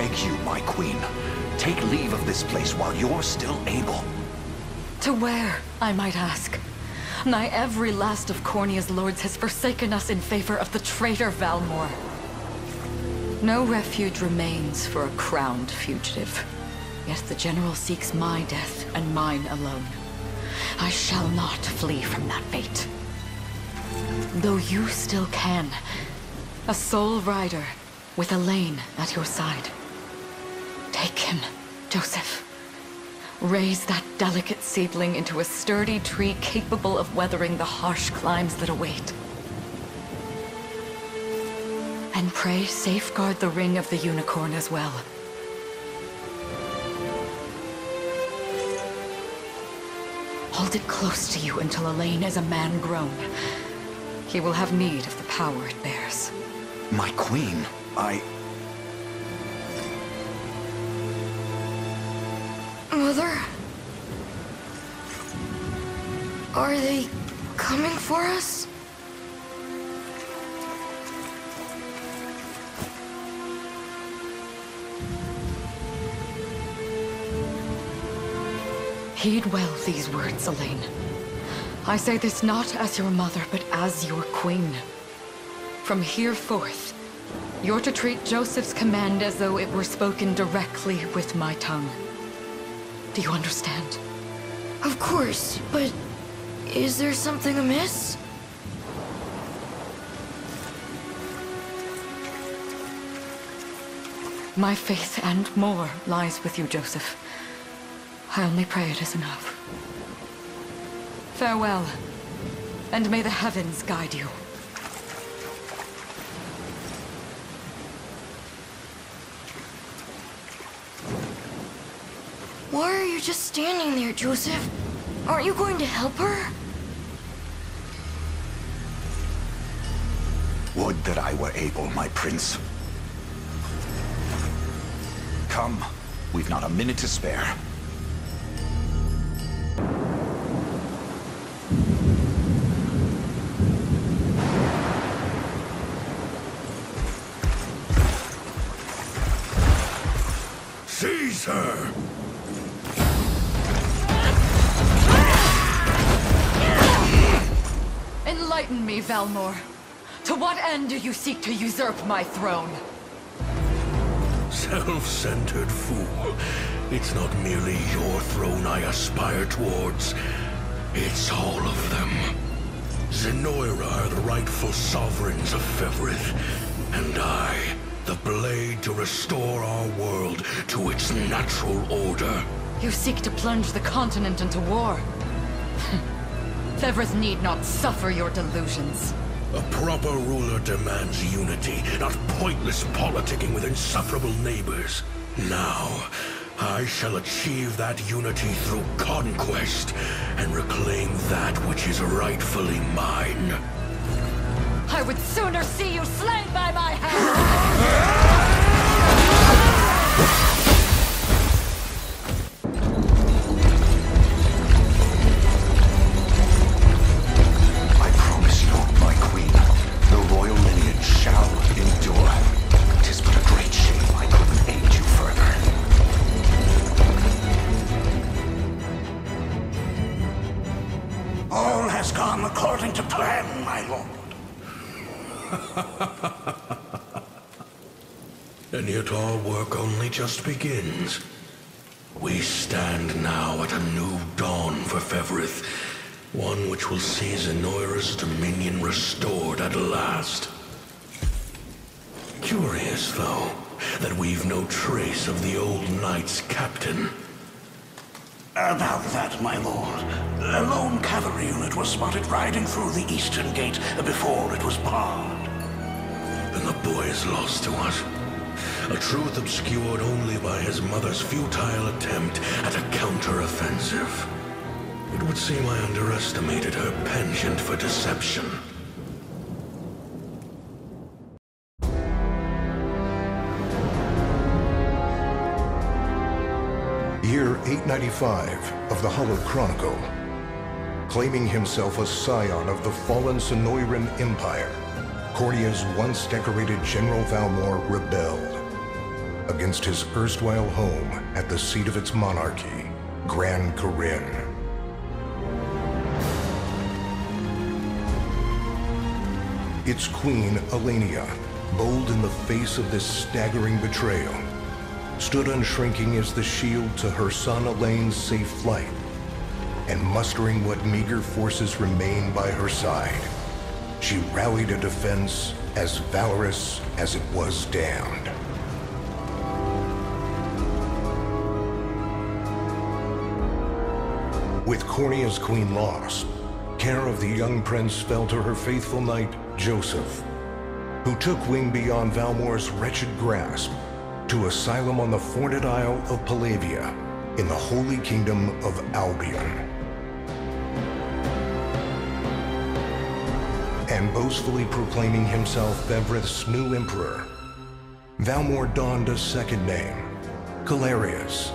beg you, my queen, take leave of this place while you're still able. To where, I might ask? Nigh every last of Cornia's lords has forsaken us in favor of the traitor Valmor. No refuge remains for a crowned fugitive. Yet the general seeks my death and mine alone. I shall not flee from that fate. Though you still can. A sole rider, with Alain at your side. Take him, Joseph. Raise that delicate seedling into a sturdy tree capable of weathering the harsh climes that await. And pray safeguard the ring of the unicorn as well. Hold it close to you until Alain is a man grown. He will have need of the power it bears. My queen, Mother? Are they coming for us? Heed well these words, Alain. I say this not as your mother, but as your queen. From here forth, you're to treat Joseph's command as though it were spoken directly with my tongue. Do you understand? Of course, but is there something amiss? My faith and more lies with you, Joseph. I only pray it is enough. Farewell, and may the heavens guide you. Why are you just standing there, Joseph? Aren't you going to help her? would that I were able, my prince. Come, we've not a minute to spare. Seize her! Enlighten me, Valmor. To what end do you seek to usurp my throne? Self-centered fool. It's not merely your throne I aspire towards. It's all of them. Zenoira are the rightful sovereigns of Fevrith, and I, the blade to restore our world to its natural order. You seek to plunge the continent into war. Fevrith need not suffer your delusions. A proper ruler demands unity, not pointless politicking with insufferable neighbors. Now, I shall achieve that unity through conquest, and reclaim that which is rightfully mine. I would sooner see you slain by my hand! According to plan, my lord. And yet our work only just begins. We stand now at a new dawn for Fevrith, one which will see Zenoira's dominion restored at last. Curious, though, that we've no trace of the old knight's captain. About that, my lord. A lone cavalry unit was spotted riding through the eastern gate before it was barred. Then the boy is lost to us. A truth obscured only by his mother's futile attempt at a counter-offensive. It would seem I underestimated her penchant for deception. Year 895 of the Hallowed Chronicle. Claiming himself a scion of the fallen Sonoran Empire, Cornia's once decorated General Valmor rebelled. against his erstwhile home at the seat of its monarchy, Gran Corinne. Its queen, Alain, bold in the face of this staggering betrayal, stood unshrinking as the shield to her son Alain's safe flight, and mustering what meager forces remained by her side, she rallied a defense as valorous as it was damned. With Cornea's queen lost, care of the young prince fell to her faithful knight, Joseph, who took wing beyond Valmore's wretched grasp to asylum on the Forned Isle of Palavia in the Holy Kingdom of Albion. And boastfully proclaiming himself Bevrith's new emperor, Valmore donned a second name, Galerius,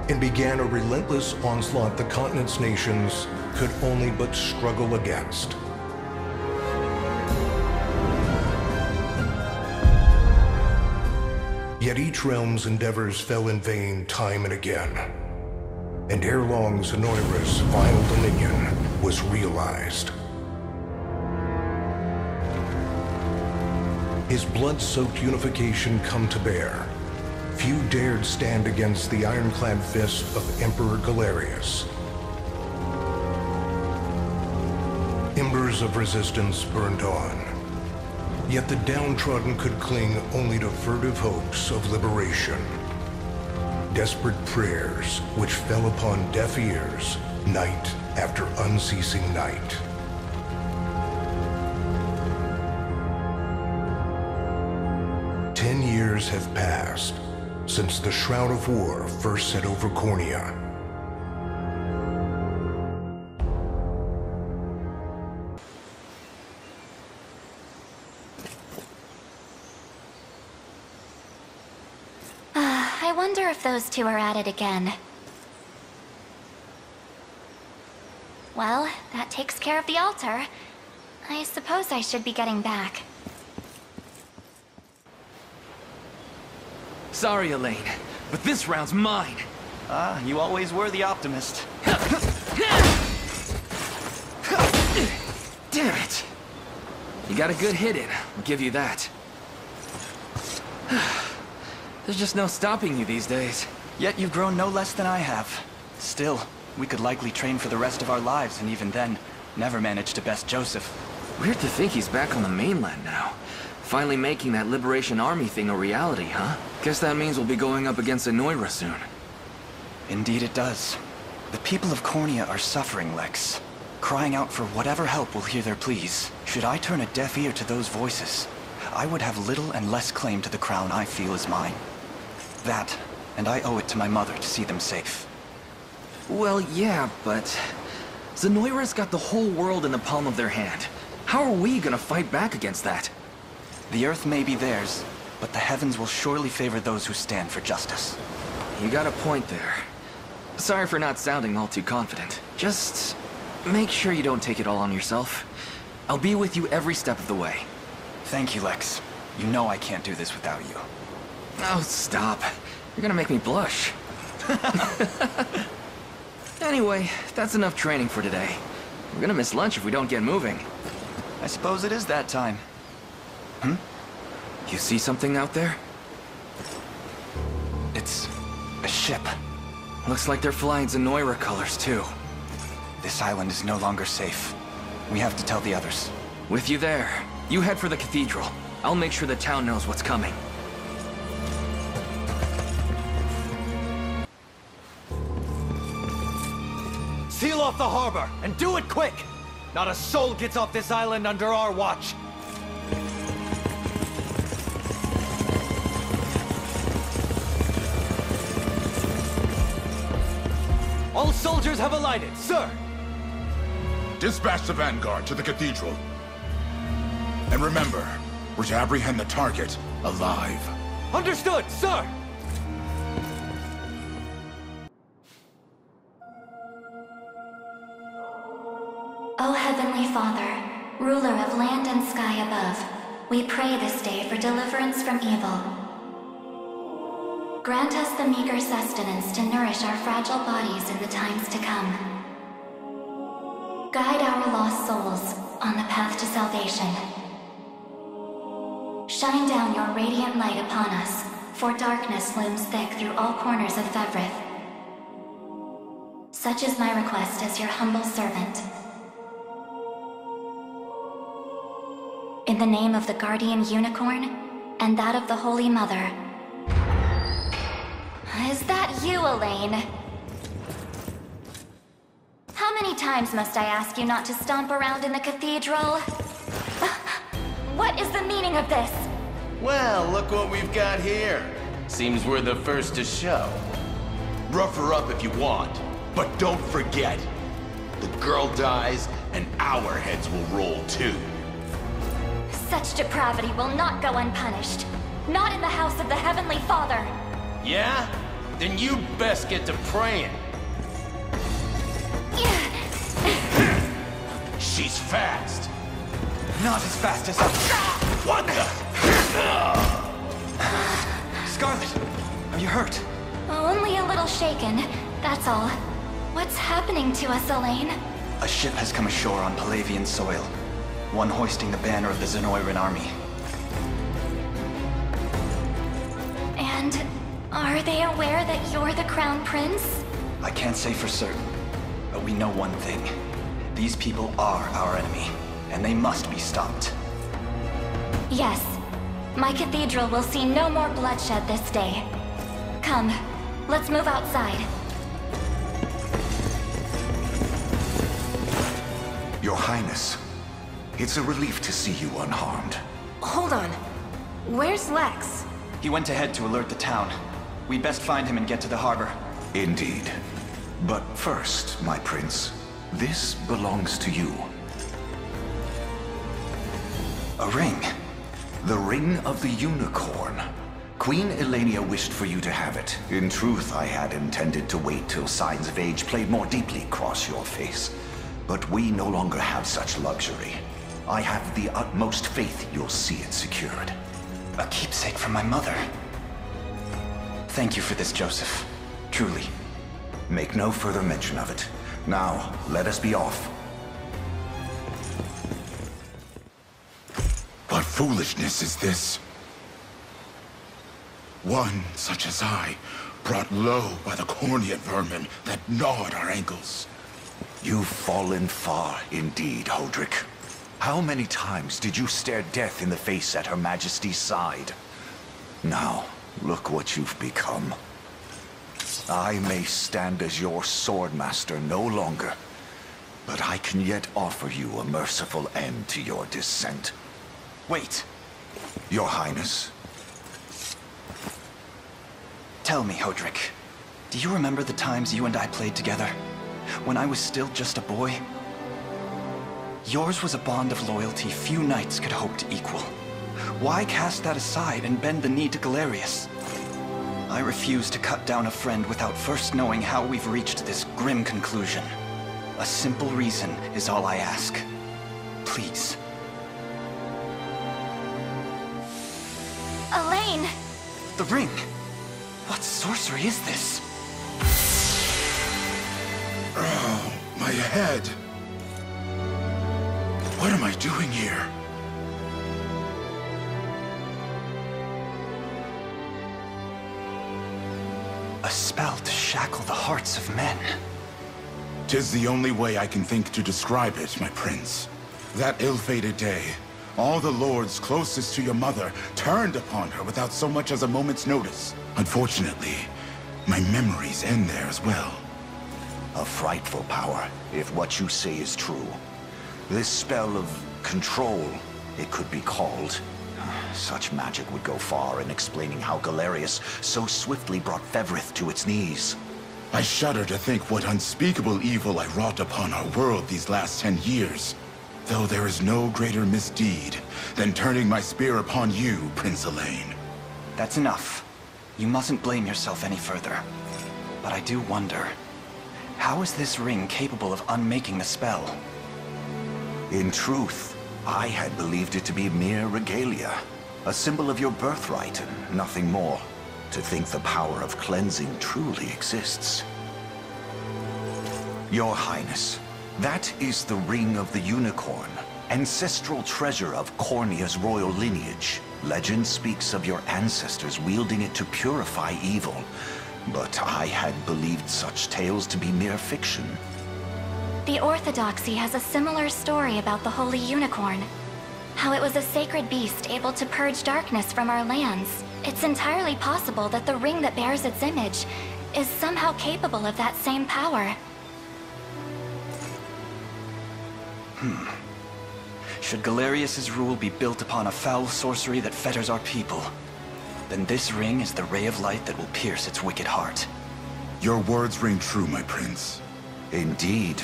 and began a relentless onslaught the continent's nations could only but struggle against. Yet each realm's endeavors fell in vain time and again, and ere long Zenoira's vile dominion was realized. His blood-soaked unification come to bear, few dared stand against the ironclad fist of Emperor Galerius. Embers of resistance burned on, yet the downtrodden could cling only to furtive hopes of liberation. Desperate prayers which fell upon deaf ears night after unceasing night. Years have passed since the Shroud of War first set over Cornea. I wonder if those two are at it again. Well, that takes care of the altar. I suppose I should be getting back. Sorry, Alain, but this round's mine. You always were the optimist. Damn it! You got a good hit in, I'll give you that. There's just no stopping you these days. Yet you've grown no less than I have. Still, we could likely train for the rest of our lives, and even then, never manage to best Joseph. Weird to think he's back on the mainland now. Finally making that Liberation Army thing a reality, huh? Guess that means we'll be going up against Zenoira soon. Indeed it does. The people of Cornea are suffering, Lex. Crying out for whatever help will hear their pleas. Should I turn a deaf ear to those voices, I would have little and less claim to the crown I feel is mine. That, and I owe it to my mother to see them safe. Well, yeah, but Zenoira's got the whole world in the palm of their hand. How are we gonna fight back against that? The earth may be theirs, but the heavens will surely favor those who stand for justice. You got a point there. Sorry for not sounding all too confident. Just make sure you don't take it all on yourself. I'll be with you every step of the way. Thank you, Lex. You know I can't do this without you. Oh, stop. You're gonna make me blush. Anyway, that's enough training for today. We're gonna miss lunch if we don't get moving. I suppose it is that time. You see something out there? It's a ship. Looks like they're flying Zenoira colors, too. This island is no longer safe. We have to tell the others. With you there. You head for the cathedral. I'll make sure the town knows what's coming. Seal off the harbor, and do it quick! Not a soul gets off this island under our watch. All soldiers have alighted, sir! Dispatch the vanguard to the cathedral. And remember, we're to apprehend the target alive. Understood, sir! O Heavenly Father, ruler of land and sky above, we pray this day for deliverance from evil. Grant us the meager sustenance to nourish our fragile bodies in the times to come. Guide our lost souls on the path to salvation. Shine down your radiant light upon us, for darkness looms thick through all corners of Fevrith. Such is my request as your humble servant. In the name of the Guardian Unicorn, and that of the Holy Mother. Is that you, Alain? How many times must I ask you not to stomp around in the cathedral? What is the meaning of this? Well, look what we've got here. Seems we're the first to show. Rough her up if you want, but don't forget, the girl dies and our heads will roll too. Such depravity will not go unpunished. Not in the house of the Heavenly Father. Yeah? Then you best get to praying. She's fast. Not as fast as I... What the? Scarlet, are you hurt? Only a little shaken, that's all. What's happening to us, Alain? A ship has come ashore on Palavian soil. One hoisting the banner of the Zenoiran army. And are they aware that you're the Crown Prince? I can't say for certain, but we know one thing. These people are our enemy, and they must be stopped. Yes. My cathedral will see no more bloodshed this day. Come, let's move outside. Your Highness, it's a relief to see you unharmed. Hold on. Where's Lex? He went ahead to alert the town. We'd best find him and get to the harbor. Indeed. But first, my prince, this belongs to you. A ring? The Ring of the Unicorn. Queen Elenia wished for you to have it. In truth, I had intended to wait till signs of age played more deeply across your face. But we no longer have such luxury. I have the utmost faith you'll see it secured. A keepsake from my mother. Thank you for this, Joseph. Truly. Make no further mention of it. Now, let us be off. What foolishness is this? One such as I, brought low by the Cornea vermin that gnawed our ankles. You've fallen far indeed, Hodrick. How many times did you stare death in the face at Her Majesty's side? Now, look what you've become. I may stand as your swordmaster no longer, but I can yet offer you a merciful end to your descent. Wait. Your Highness. Tell me, Hodrick. Do you remember the times you and I played together? When I was still just a boy? Yours was a bond of loyalty few knights could hope to equal. Why cast that aside and bend the knee to Galerius? I refuse to cut down a friend without first knowing how we've reached this grim conclusion. A simple reason is all I ask. Please. Alain! The ring! What sorcery is this? Oh, my head. What am I doing here? A spell to shackle the hearts of men. 'Tis the only way I can think to describe it, my prince. That ill-fated day, all the lords closest to your mother turned upon her without so much as a moment's notice. Unfortunately, my memories end there as well. A frightful power, if what you say is true. This spell of control, it could be called. Such magic would go far in explaining how Galerius so swiftly brought Fevrith to its knees. I shudder to think what unspeakable evil I wrought upon our world these last 10 years. Though there is no greater misdeed than turning my spear upon you, Prince Alain. That's enough. You mustn't blame yourself any further. But I do wonder, how is this ring capable of unmaking the spell? In truth, I had believed it to be mere regalia. A symbol of your birthright and nothing more. to think the power of cleansing truly exists. Your Highness, that is the Ring of the Unicorn, ancestral treasure of Cornia's royal lineage. Legend speaks of your ancestors wielding it to purify evil, but I had believed such tales to be mere fiction. The Orthodoxy has a similar story about the Holy Unicorn. How it was a sacred beast able to purge darkness from our lands. It's entirely possible that the ring that bears its image is somehow capable of that same power. Should Galerius's rule be built upon a foul sorcery that fetters our people, then this ring is the ray of light that will pierce its wicked heart. Your words ring true, my prince. Indeed.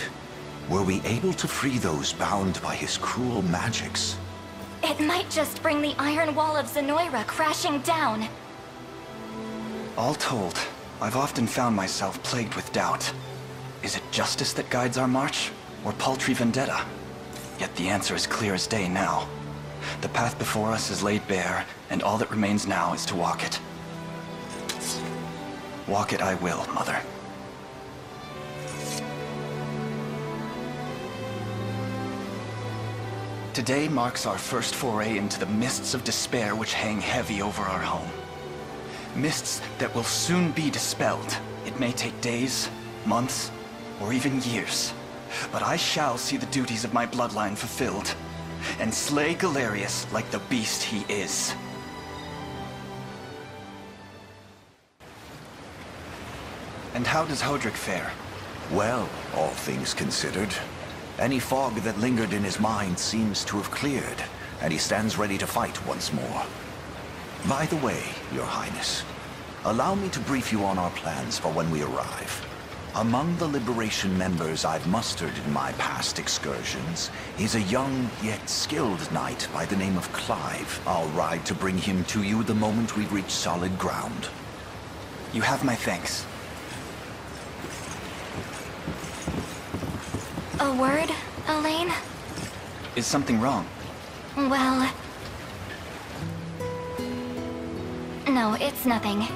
Were we able to free those bound by his cruel magics? It might just bring the Iron Wall of Zenoira crashing down. All told, I've often found myself plagued with doubt. Is it justice that guides our march, or paltry vendetta? Yet the answer is clear as day now. The path before us is laid bare, and all that remains now is to walk it. Walk it I will, Mother. Today marks our first foray into the mists of despair which hang heavy over our home. Mists that will soon be dispelled. It may take days, months, or even years. But I shall see the duties of my bloodline fulfilled, and slay Galerius like the beast he is. And how does Hodrick fare? Well, all things considered. Any fog that lingered in his mind seems to have cleared, and he stands ready to fight once more. By the way, Your Highness, allow me to brief you on our plans for when we arrive. Among the Liberation members I've mustered in my past excursions is a young yet skilled knight by the name of Clive. I'll ride to bring him to you the moment we reach solid ground. You have my thanks. A word, Alain? Is something wrong? Well... No, it's nothing.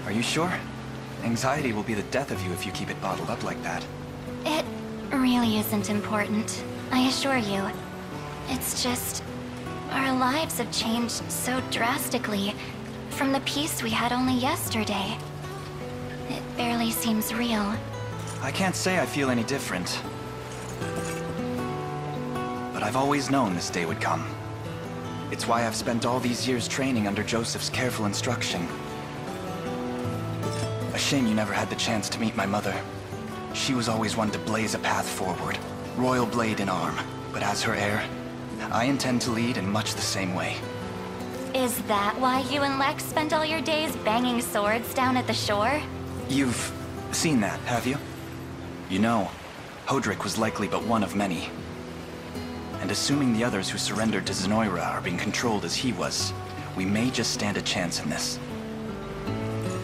Are you sure? Anxiety will be the death of you if you keep it bottled up like that. It really isn't important, I assure you. It's just... our lives have changed so drastically from the peace we had only yesterday. It barely seems real. I can't say I feel any different. But I've always known this day would come. It's why I've spent all these years training under Joseph's careful instruction. A shame you never had the chance to meet my mother. She was always one to blaze a path forward, royal blade in arm. But as her heir, I intend to lead in much the same way. Is that why you and Lex spent all your days banging swords down at the shore? You've seen that, have you? You know, Hodrick was likely but one of many. And assuming the others who surrendered to Zenoira are being controlled as he was, we may just stand a chance in this.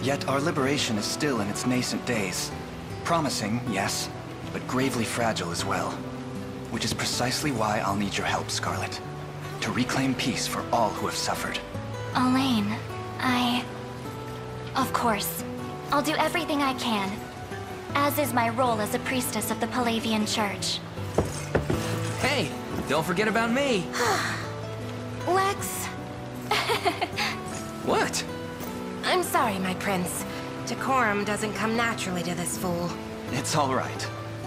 Yet our liberation is still in its nascent days. Promising, yes, but gravely fragile as well. Which is precisely why I'll need your help, Scarlet. To reclaim peace for all who have suffered. Alain, Of course. I'll do everything I can. As is my role as a priestess of the Palavian Church. Hey, don't forget about me! Lex... What? I'm sorry, my prince. Decorum doesn't come naturally to this fool. It's all right.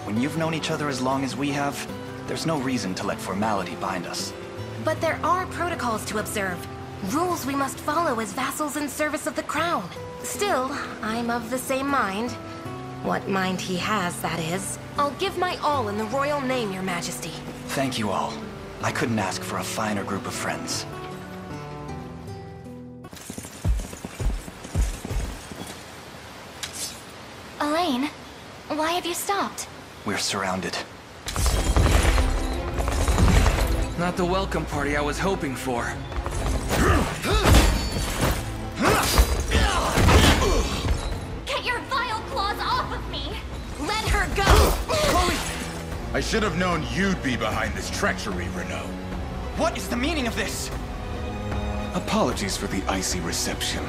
When you've known each other as long as we have, there's no reason to let formality bind us. But there are protocols to observe. Rules we must follow as vassals in service of the crown. Still, I'm of the same mind. What mind he has, that is. I'll give my all in the royal name, your majesty. Thank you all. I couldn't ask for a finer group of friends. Alain, why have you stopped? We're surrounded. Not the welcome party I was hoping for. Get your vile claws off of me! Let her go! Chloe! I should have known you'd be behind this treachery, Renaud. What is the meaning of this? Apologies for the icy reception,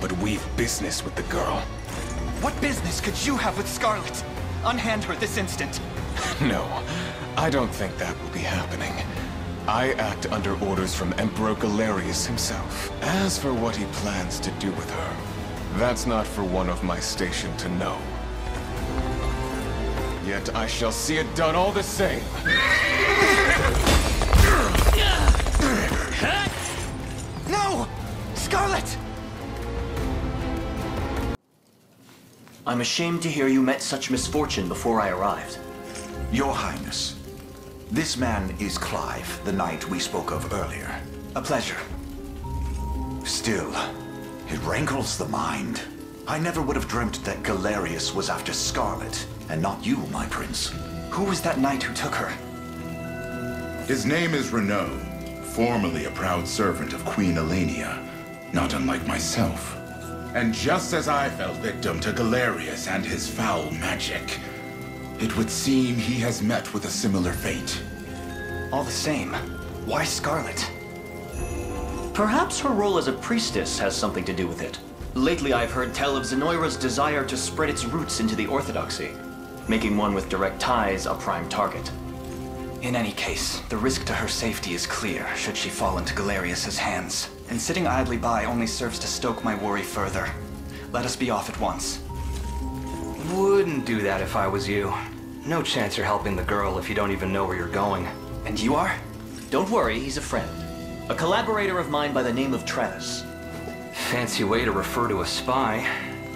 but we've business with the girl. What business could you have with Scarlet? Unhand her this instant. No, I don't think that will be happening. I act under orders from Emperor Galerius himself. As for what he plans to do with her, that's not for one of my station to know. Yet I shall see it done all the same. No! Scarlet! I'm ashamed to hear you met such misfortune before I arrived. Your Highness, this man is Clive, the knight we spoke of earlier. A pleasure. Still, it rankles the mind. I never would have dreamt that Galerius was after Scarlet, and not you, my prince. Who was that knight who took her? His name is Renaud, formerly a proud servant of Queen Elenia, not unlike myself. And just as I fell victim to Galerius and his foul magic, it would seem he has met with a similar fate. All the same, why Scarlet? Perhaps her role as a priestess has something to do with it. Lately I've heard tell of Zenoira's desire to spread its roots into the Orthodoxy, making one with direct ties a prime target. In any case, the risk to her safety is clear should she fall into Galerius's hands. And sitting idly by only serves to stoke my worry further. Let us be off at once. Wouldn't do that if I was you. No chance you're helping the girl if you don't even know where you're going. And you are? Don't worry, he's a friend. A collaborator of mine by the name of Travis. Fancy way to refer to a spy.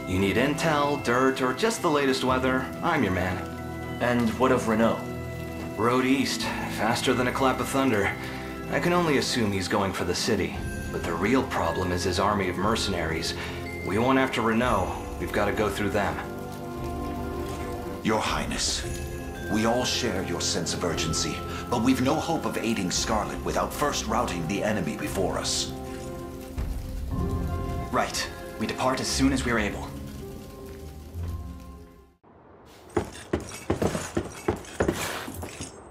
You need intel, dirt, or just the latest weather, I'm your man. And what of Renaud? Road east, faster than a clap of thunder. I can only assume he's going for the city. But the real problem is his army of mercenaries. We won't after Renaud. We've got to go through them. Your Highness, we all share your sense of urgency, but we've no hope of aiding Scarlet without first routing the enemy before us. Right. We depart as soon as we're able.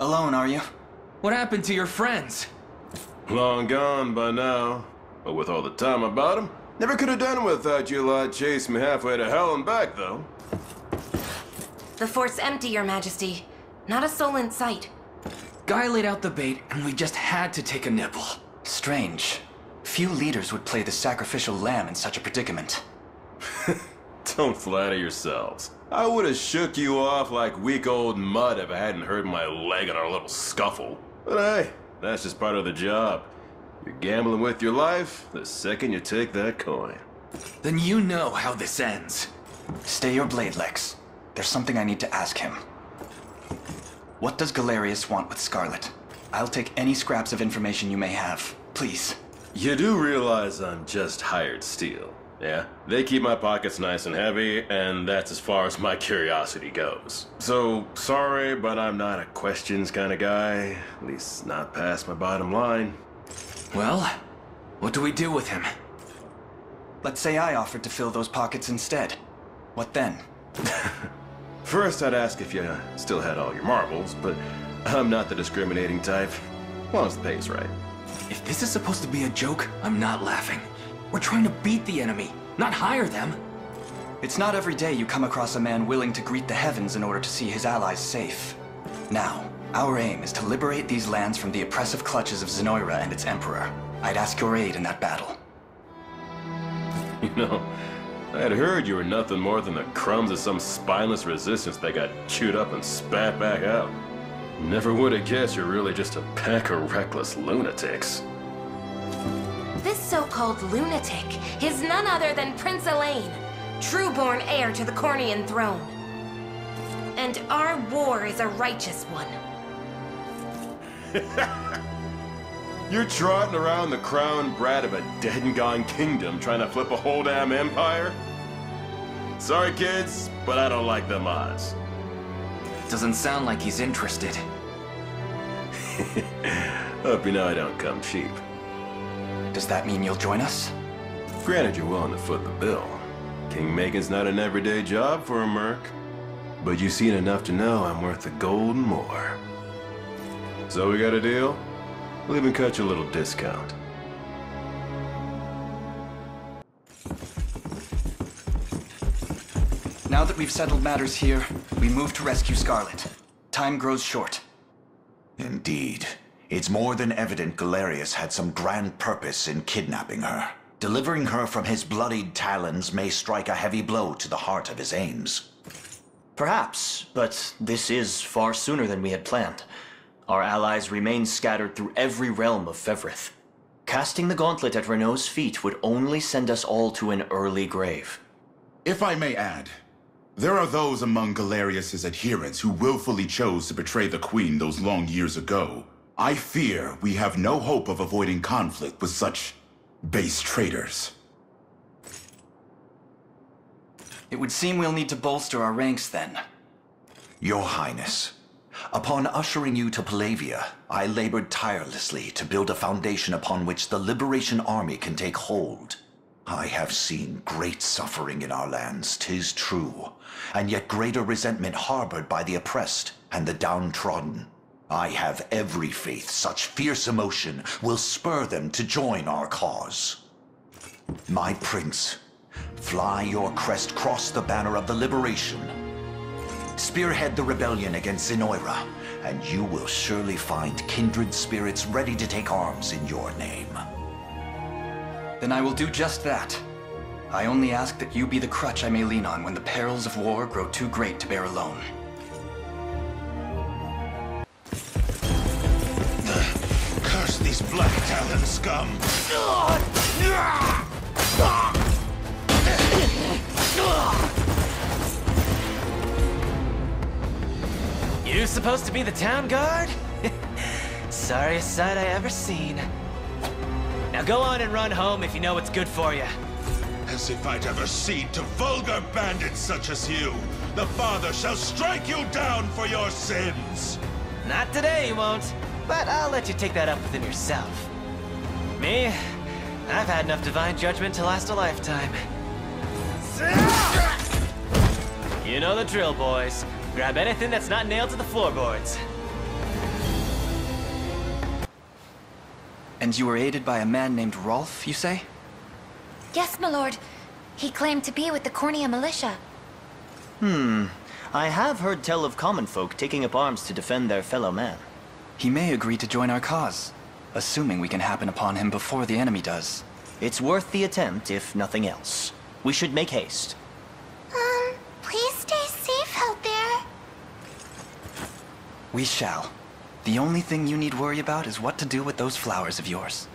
Alone, are you? What happened to your friends? Long gone by now. But with all the time about them, never could have done it without you lot chasing me halfway to hell and back, though. The fort's empty, Your Majesty. Not a soul in sight. Guy laid out the bait, and we just had to take a nibble. Strange. Few leaders would play the sacrificial lamb in such a predicament. Don't flatter yourselves. I would have shook you off like weak old mud if I hadn't hurt my leg in our little scuffle. But hey, that's just part of the job. You're gambling with your life the second you take that coin. Then you know how this ends. Stay your blade, Lex. There's something I need to ask him. What does Galerius want with Scarlet? I'll take any scraps of information you may have. Please. You do realize I'm just hired steel, yeah? They keep my pockets nice and heavy, and that's as far as my curiosity goes. So, sorry, but I'm not a questions kind of guy. At least not past my bottom line. Well, what do we do with him? Let's say I offered to fill those pockets instead. What then? First, I'd ask if you still had all your marbles, but I'm not the discriminating type. As long as the pay's right. If this is supposed to be a joke, I'm not laughing. We're trying to beat the enemy, not hire them. It's not every day you come across a man willing to greet the heavens in order to see his allies safe. Now, our aim is to liberate these lands from the oppressive clutches of Zenoira and its emperor. I'd ask your aid in that battle. You know, I had heard you were nothing more than the crumbs of some spineless resistance that got chewed up and spat back out. Never would have guessed you're really just a pack of reckless lunatics. This so-called lunatic is none other than Prince Alain, true-born heir to the Cornian throne. And our war is a righteous one. You're trotting around the crown brat of a dead and gone kingdom trying to flip a whole damn empire? Sorry, kids, but I don't like them odds. Doesn't sound like he's interested. Hope you know I don't come cheap. Does that mean you'll join us? Granted, you're willing to foot the bill. King-making's not an everyday job for a merc. But you've seen enough to know I'm worth the gold and more. So we got a deal? We'll even cut you a little discount. Now that we've settled matters here, we move to rescue Scarlet. Time grows short. Indeed. It's more than evident Galerius had some grand purpose in kidnapping her. Delivering her from his bloodied talons may strike a heavy blow to the heart of his aims. Perhaps, but this is far sooner than we had planned. Our allies remain scattered through every realm of Fevrith. Casting the gauntlet at Renault's feet would only send us all to an early grave. If I may add, there are those among Galerius's adherents who willfully chose to betray the Queen those long years ago. I fear we have no hope of avoiding conflict with such base traitors. It would seem we'll need to bolster our ranks then. Your Highness, upon ushering you to Palavia, I labored tirelessly to build a foundation upon which the Liberation Army can take hold. I have seen great suffering in our lands, 'tis true, and yet greater resentment harbored by the oppressed and the downtrodden. I have every faith such fierce emotion will spur them to join our cause. My prince, fly your crest across the banner of the Liberation. Spearhead the rebellion against Zenoira, and you will surely find kindred spirits ready to take arms in your name. Then I will do just that. I only ask that you be the crutch I may lean on when the perils of war grow too great to bear alone. Curse these Black Talon scum! You supposed to be the town guard? Sorriest sight I ever seen. Now go on and run home if you know what's good for you. As if I'd ever cede to vulgar bandits such as you. The Father shall strike you down for your sins. Not today, you won't. But I'll let you take that up within yourself. Me? I've had enough divine judgment to last a lifetime. You know the drill, boys. Grab anything that's not nailed to the floorboards. And you were aided by a man named Rolf, you say? Yes, my lord. He claimed to be with the Cornea militia. I have heard tell of common folk taking up arms to defend their fellow man. He may agree to join our cause, assuming we can happen upon him before the enemy does. It's worth the attempt, if nothing else. We should make haste. Please stay safe out there. We shall. The only thing you need worry about is what to do with those flowers of yours.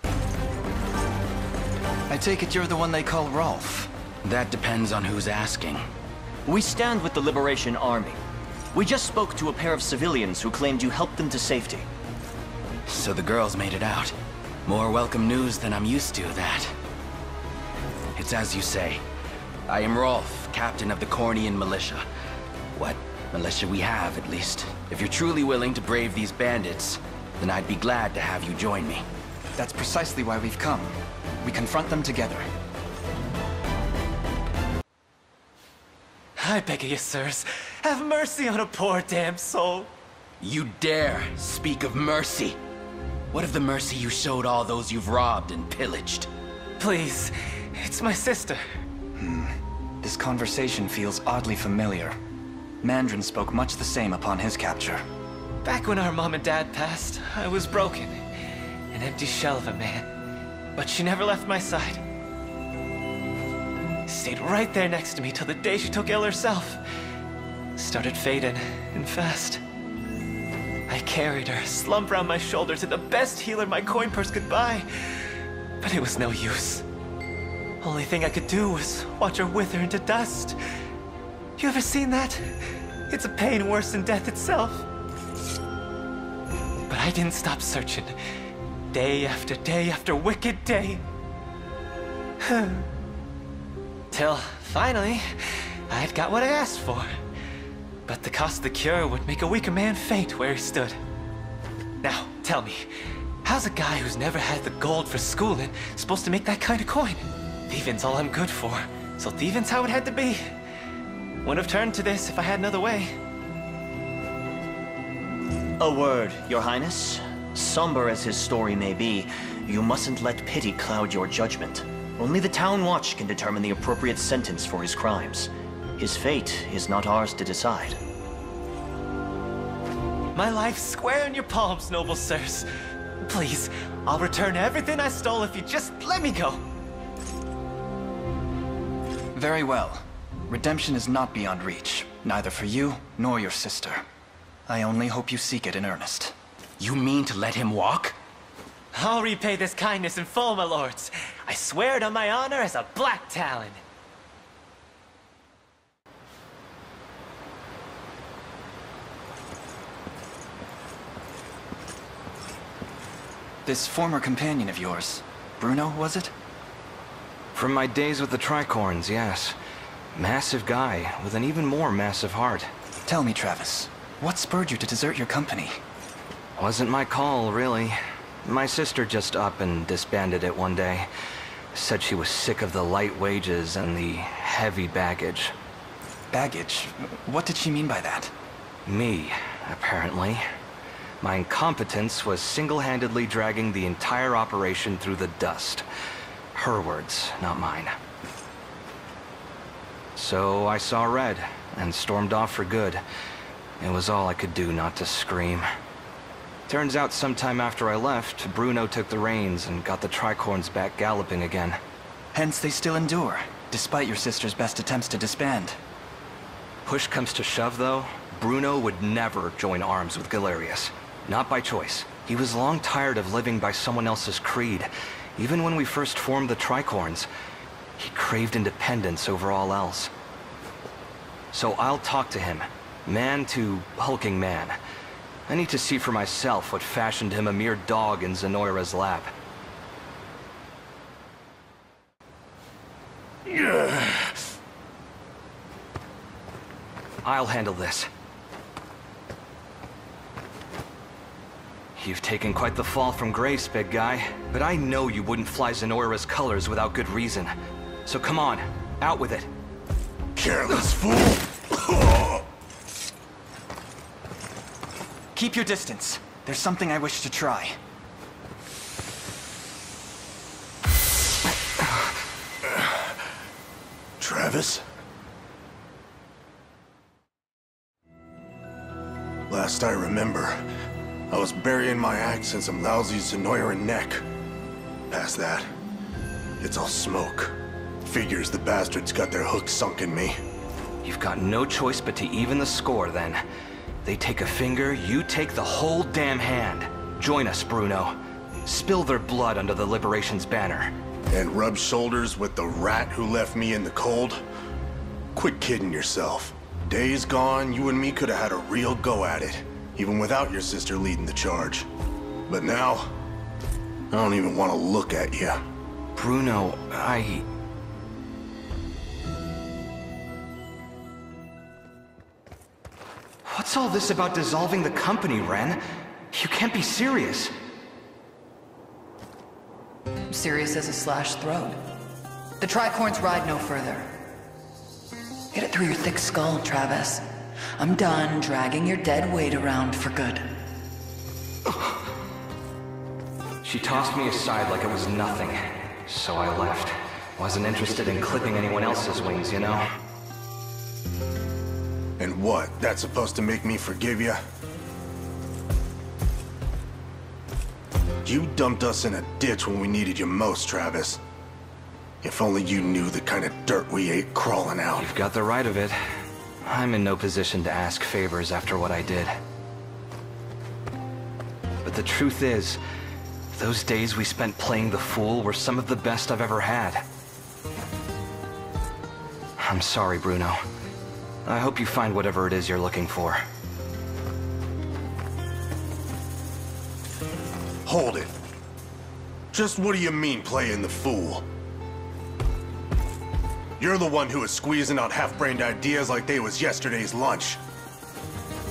I take it you're the one they call Rolf. That depends on who's asking. We stand with the Liberation Army. We just spoke to a pair of civilians who claimed you helped them to safety. So the girls made it out. More welcome news than I'm used to, that. It's as you say. I am Rolf, captain of the Cornean militia. What militia we have, at least. If you're truly willing to brave these bandits, then I'd be glad to have you join me. That's precisely why we've come. We confront them together. I beg of you, sirs, have mercy on a poor damn soul. You dare speak of mercy? What of the mercy you showed all those you've robbed and pillaged? Please, it's my sister. This conversation feels oddly familiar. Mandarin spoke much the same upon his capture. Back when our mom and dad passed, I was broken. An empty shell of a man. But she never left my side. Stayed right there next to me till the day she took ill herself. Started fading, and fast. I carried her, slumped around my shoulder to the best healer my coin purse could buy. But it was no use. Only thing I could do was watch her wither into dust. You ever seen that? It's a pain worse than death itself. But I didn't stop searching. Day after wicked day. Till, finally, I'd got what I asked for. But the cost of the cure would make a weaker man faint where he stood. Now, tell me, how's a guy who's never had the gold for schooling supposed to make that kind of coin? Thieving's all I'm good for, so thieving's how it had to be. Wouldn't have turned to this if I had another way. A word, Your Highness. Somber as his story may be, you mustn't let pity cloud your judgment. Only the Town Watch can determine the appropriate sentence for his crimes. His fate is not ours to decide. My life's square in your palms, noble sirs. Please, I'll return everything I stole if you just let me go. Very well. Redemption is not beyond reach, neither for you nor your sister. I only hope you seek it in earnest. You mean to let him walk? I'll repay this kindness in full, my lords. I swear it on my honor as a Black Talon. This former companion of yours, Bruno, was it? From my days with the Tricorns, yes. Massive guy, with an even more massive heart. Tell me, Travis, what spurred you to desert your company? Wasn't my call, really. My sister just up and disbanded it one day. Said she was sick of the light wages and the heavy baggage. Baggage? What did she mean by that? Me, apparently. My incompetence was single-handedly dragging the entire operation through the dust. Her words, not mine. So I saw red and stormed off for good. It was all I could do not to scream. Turns out sometime after I left, Bruno took the reins and got the Tricorns back galloping again. Hence they still endure, despite your sister's best attempts to disband. Push comes to shove, though, Bruno would never join arms with Galerius. Not by choice. He was long tired of living by someone else's creed. Even when we first formed the Tricorns, he craved independence over all else. So I'll talk to him, man to hulking man. I need to see for myself what fashioned him a mere dog in Zenoira's lap. I'll handle this. You've taken quite the fall from grace, big guy. But I know you wouldn't fly Zenoira's colors without good reason. So come on, out with it. Careless fool! Keep your distance. There's something I wish to try. Travis? Last I remember, I was burying my axe in some lousy Zenoiran neck. Past that, it's all smoke. Figures the bastards got their hooks sunk in me. You've got no choice but to even the score, then. They take a finger, you take the whole damn hand. Join us, Bruno. Spill their blood under the Liberation's banner. And rub shoulders with the rat who left me in the cold? Quit kidding yourself. Days gone, you and me could have had a real go at it, even without your sister leading the charge. But now, I don't even want to look at you. Bruno, What's all this about dissolving the company, Ren? You can't be serious. Serious as a slashed throat. The Tricorns ride no further. Get it through your thick skull, Travis. I'm done dragging your dead weight around for good. She tossed me aside like it was nothing, so I left. Wasn't interested in clipping anyone else's wings, you know? And what? That's supposed to make me forgive you? You dumped us in a ditch when we needed you most, Travis. If only you knew the kind of dirt we ate crawling out. You've got the right of it. I'm in no position to ask favors after what I did. But the truth is, those days we spent playing the fool were some of the best I've ever had. I'm sorry, Bruno. I hope you find whatever it is you're looking for. Hold it. Just what do you mean, playing the fool? You're the one who is squeezing out half-brained ideas like they was yesterday's lunch.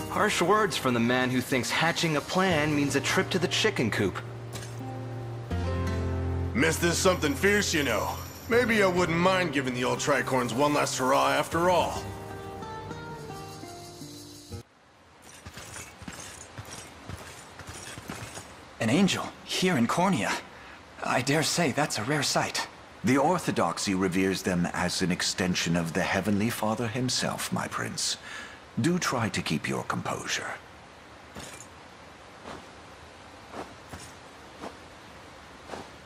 Harsh words from the man who thinks hatching a plan means a trip to the chicken coop. Miss this something fierce, you know. Maybe I wouldn't mind giving the old Tricorns one last hurrah after all. An angel, here in Cornea. I dare say that's a rare sight. The Orthodoxy reveres them as an extension of the Heavenly Father himself, my prince. Do try to keep your composure.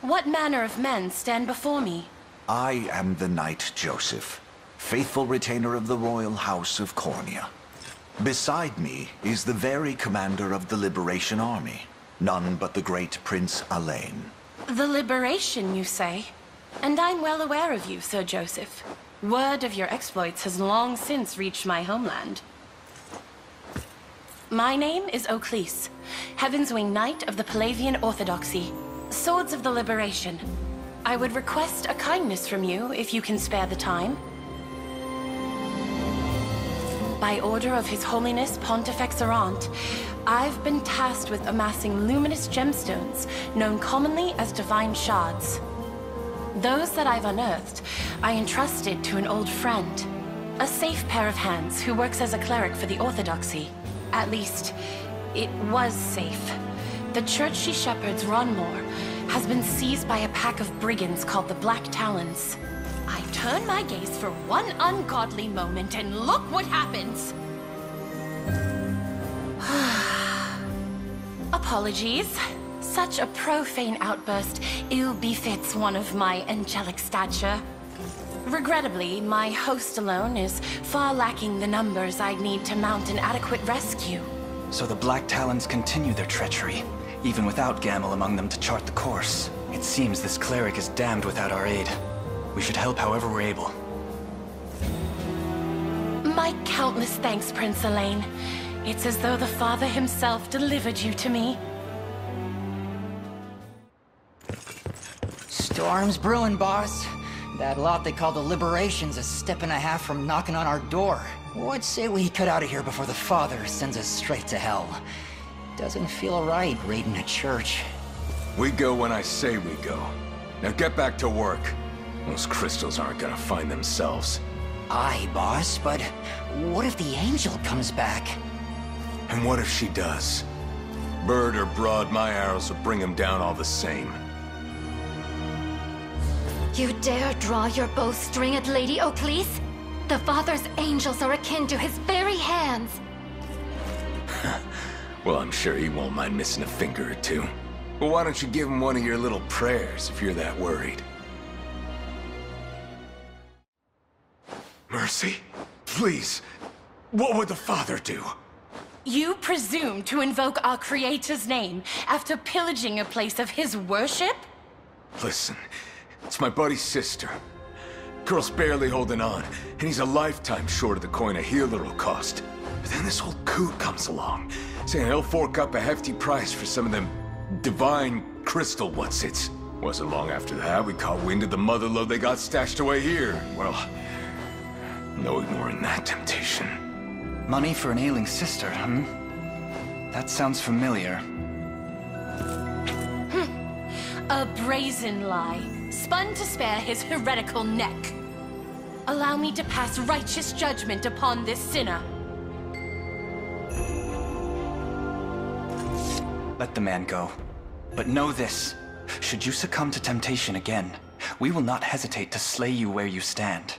What manner of men stand before me? I am the Knight Joseph, faithful retainer of the royal house of Cornia. Beside me is the very commander of the Liberation Army, none but the great Prince Alain. The Liberation, you say? And I'm well aware of you, Sir Joseph. Word of your exploits has long since reached my homeland. My name is Oclese, Heaven's Wing Knight of the Palavian Orthodoxy, Swords of the Liberation. I would request a kindness from you if you can spare the time. By order of His Holiness Pontifex Errant, I've been tasked with amassing luminous gemstones, known commonly as divine shards. Those that I've unearthed, I entrusted to an old friend. A safe pair of hands who works as a cleric for the Orthodoxy. At least, it was safe. The church she shepherds, Ronmore, has been seized by a pack of brigands called the Black Talons. I turn my gaze for one ungodly moment and look what happens! Apologies. Such a profane outburst ill befits one of my angelic stature. Regrettably, my host alone is far lacking the numbers I'd need to mount an adequate rescue. So the Black Talons continue their treachery, even without Gamel among them to chart the course. It seems this cleric is damned without our aid. We should help however we're able. My countless thanks, Prince Alain. It's as though the Father himself delivered you to me. Storm's brewing, boss. That lot they call the Liberation's a step and a half from knocking on our door. What say we cut out of here before the Father sends us straight to hell? Doesn't feel right raiding a church. We go when I say we go. Now get back to work. Those crystals aren't gonna find themselves. Aye, boss, but what if the angel comes back? And what if she does? Bird or broad, my arrows will bring him down all the same. You dare draw your bowstring at Lady Oclese? The Father's angels are akin to his very hands. Well, I'm sure he won't mind missing a finger or two. But why don't you give him one of your little prayers if you're that worried? Mercy? Please. What would the Father do? You presume to invoke our Creator's name after pillaging a place of his worship? Listen, it's my buddy's sister. Girl's barely holding on, and he's a lifetime short of the coin a healer will cost. But then this old coot comes along, saying he'll fork up a hefty price for some of them divine crystal what's-its. Wasn't long after that we caught wind of the motherlode they got stashed away here. Well, no ignoring that temptation. Money for an ailing sister, hmm? That sounds familiar. A brazen lie, spun to spare his heretical neck. Allow me to pass righteous judgment upon this sinner. Let the man go. But know this. Should you succumb to temptation again, we will not hesitate to slay you where you stand.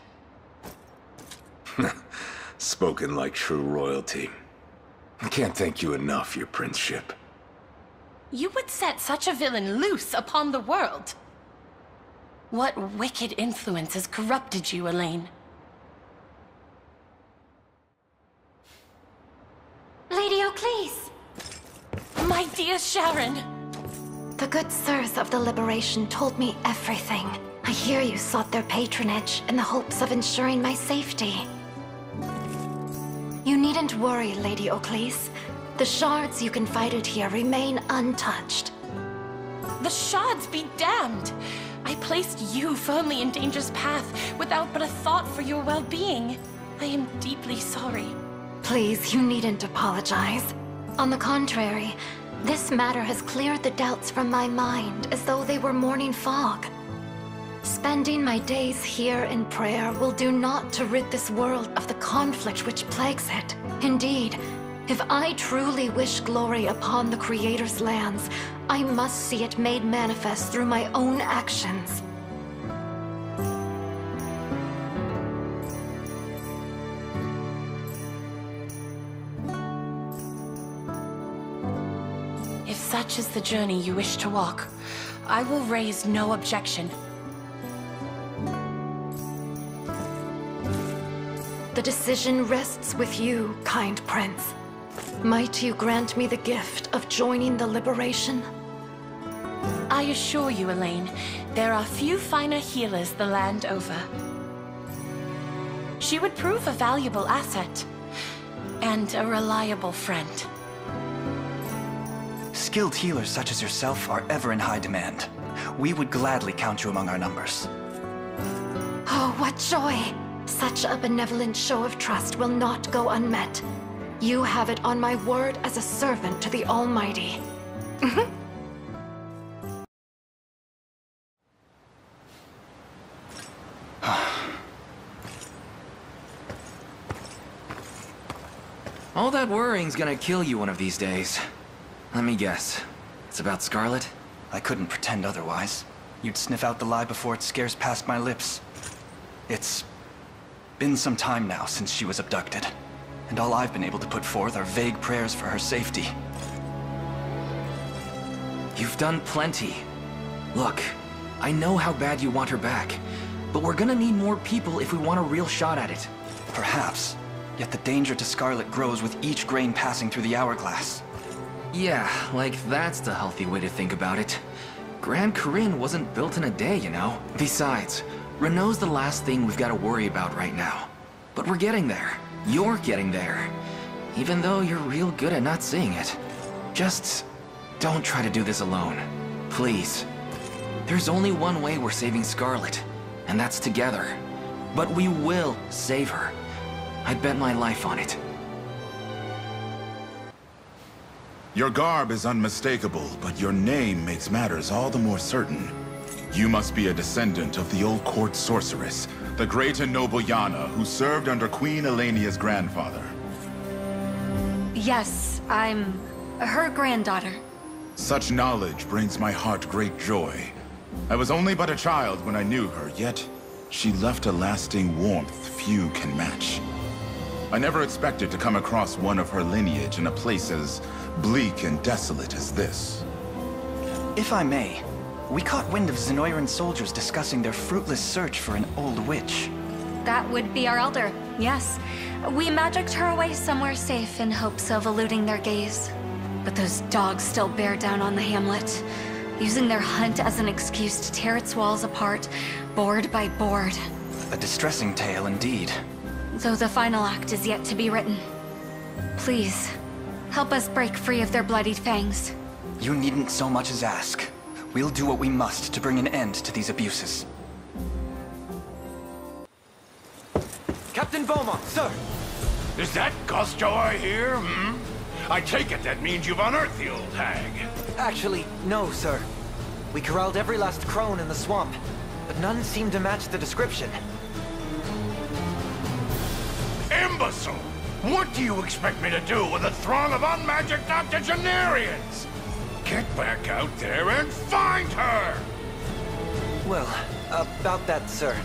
Spoken like true royalty. I can't thank you enough, your princeship. You would set such a villain loose upon the world. What wicked influence has corrupted you, Alain? Lady Oclese! My dear Sharon! The good sirs of the Liberation told me everything. I hear you sought their patronage in the hopes of ensuring my safety. You needn't worry, Lady Oclese. The shards you confided here remain untouched. The shards be damned! I placed you firmly in danger's path without but a thought for your well-being. I am deeply sorry. Please, you needn't apologize. On the contrary, this matter has cleared the doubts from my mind as though they were morning fog. Spending my days here in prayer will do naught to rid this world of the conflict which plagues it. Indeed, if I truly wish glory upon the Creator's lands, I must see it made manifest through my own actions. If such is the journey you wish to walk, I will raise no objection. The decision rests with you, kind prince. Might you grant me the gift of joining the liberation? I assure you, Alain, there are few finer healers the land over. She would prove a valuable asset, and a reliable friend. Skilled healers such as yourself are ever in high demand. We would gladly count you among our numbers. Oh, what joy! Such a benevolent show of trust will not go unmet. You have it on my word as a servant to the Almighty. All that worrying's gonna kill you one of these days. Let me guess. It's about Scarlet? I couldn't pretend otherwise. You'd sniff out the lie before it scares past my lips. It's been some time now since she was abducted, and all I've been able to put forth are vague prayers for her safety. You've done plenty. Look, I know how bad you want her back, but we're gonna need more people if we want a real shot at it. Perhaps. Yet the danger to Scarlet grows with each grain passing through the hourglass. Yeah, like that's the healthy way to think about it. Grand Corinne wasn't built in a day, you know? Besides, Renault's the last thing we've got to worry about right now. But we're getting there. You're getting there. Even though you're real good at not seeing it. Just don't try to do this alone. Please. There's only one way we're saving Scarlet, and that's together. But we will save her. I'd bet my life on it. Your garb is unmistakable, but your name makes matters all the more certain. You must be a descendant of the old court sorceress, the great and noble Yana, who served under Queen Elenia's grandfather. Yes, I'm her granddaughter. Such knowledge brings my heart great joy. I was only but a child when I knew her, yet she left a lasting warmth few can match. I never expected to come across one of her lineage in a place as bleak and desolate as this. If I may, we caught wind of Zenoiran soldiers discussing their fruitless search for an old witch. That would be our elder, yes. We magicked her away somewhere safe in hopes of eluding their gaze. But those dogs still bear down on the hamlet, using their hunt as an excuse to tear its walls apart, board by board. A distressing tale indeed. Though the final act is yet to be written. Please, help us break free of their bloodied fangs. You needn't so much as ask. We'll do what we must to bring an end to these abuses. Captain Beaumont, sir! Is that Gusto I hear, I take it that means you've unearthed the old hag. Actually, no, sir. We corralled every last crone in the swamp, but none seemed to match the description. Imbecile! What do you expect me to do with a throng of unmagicked octogenarians? Get back out there and find her! Well, about that, sir.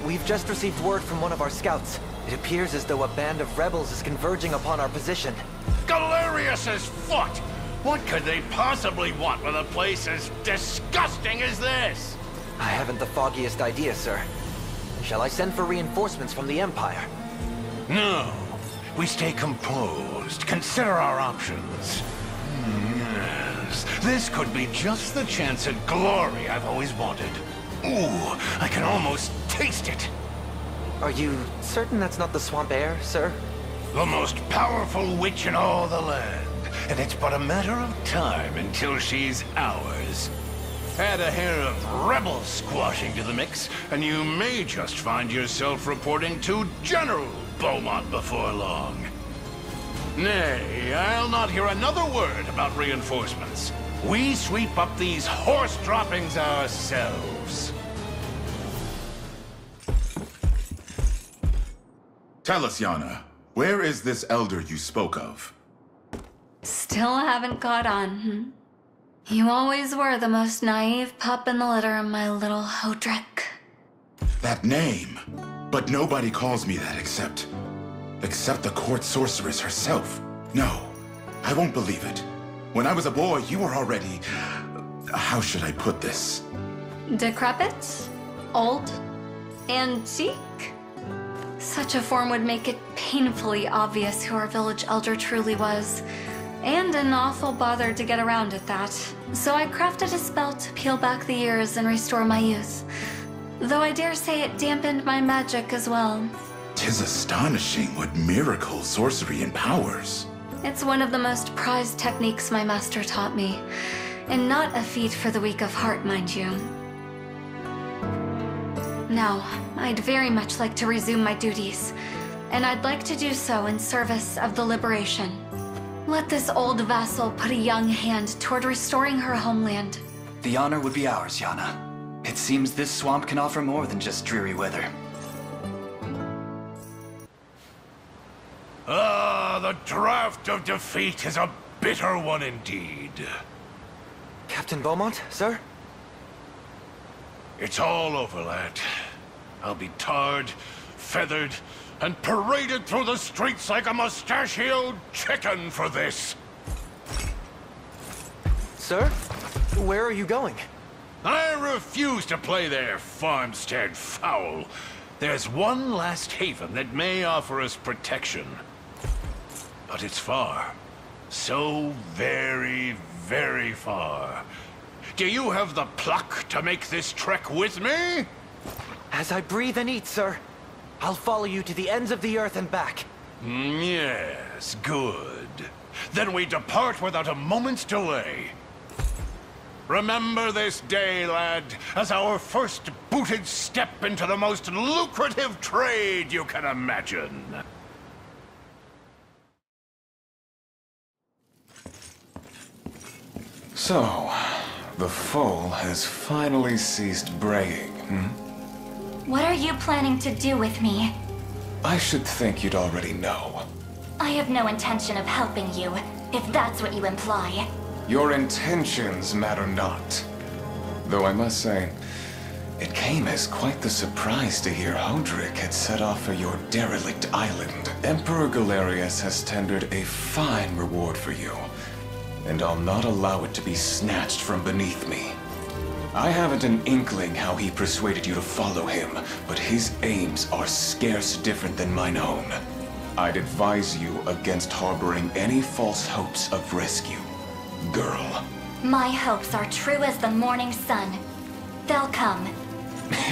We've just received word from one of our scouts. It appears as though a band of rebels is converging upon our position. Galerius's foot! What could they possibly want with a place as disgusting as this? I haven't the foggiest idea, sir. Shall I send for reinforcements from the Empire? No. We stay composed. Consider our options. Yes. This could be just the chance at glory I've always wanted. Ooh, I can almost taste it. Are you certain that's not the swamp air, sir? The most powerful witch in all the land. And it's but a matter of time until she's ours. Add a hair of rebel squashing to the mix, and you may just find yourself reporting to General Beaumont before long. Nay, I'll not hear another word about reinforcements. We sweep up these horse droppings ourselves. Tell us, Yana, where is this elder you spoke of? Still haven't caught on, You always were the most naive pup in the litter, my little Hodrick. That name. But nobody calls me that except the court sorceress herself. No, I won't believe it. When I was a boy, you were already... how should I put this? Decrepit? Old? Antique? Such a form would make it painfully obvious who our village elder truly was. And an awful bother to get around at that. So I crafted a spell to peel back the years and restore my youth. Though I dare say it dampened my magic as well. 'Tis astonishing what miracle sorcery empowers. It's one of the most prized techniques my master taught me. And not a feat for the weak of heart, mind you. Now, I'd very much like to resume my duties. And I'd like to do so in service of the liberation. Let this old vassal put a young hand toward restoring her homeland. The honor would be ours, Yana. It seems this swamp can offer more than just dreary weather. Ah, the draft of defeat is a bitter one indeed. Captain Beaumont, sir? It's all over, lad. I'll be tarred, feathered, and paraded through the streets like a mustachioed chicken for this. Sir? Where are you going? I refuse to play their farmstead foul. There's one last haven that may offer us protection. But it's far. So very, very far. Do you have the pluck to make this trek with me? As I breathe and eat, sir. I'll follow you to the ends of the earth and back. Yes, good. Then we depart without a moment's delay. Remember this day, lad, as our first booted step into the most lucrative trade you can imagine. So, the foal has finally ceased braying, What are you planning to do with me? I should think you'd already know. I have no intention of helping you, if that's what you imply. Your intentions matter not. Though I must say, it came as quite the surprise to hear Hodrick had set off for your derelict island. Emperor Galerius has tendered a fine reward for you, and I'll not allow it to be snatched from beneath me. I haven't an inkling how he persuaded you to follow him, but his aims are scarce different than mine own. I'd advise you against harboring any false hopes of rescue, girl. My hopes are true as the morning sun. They'll come.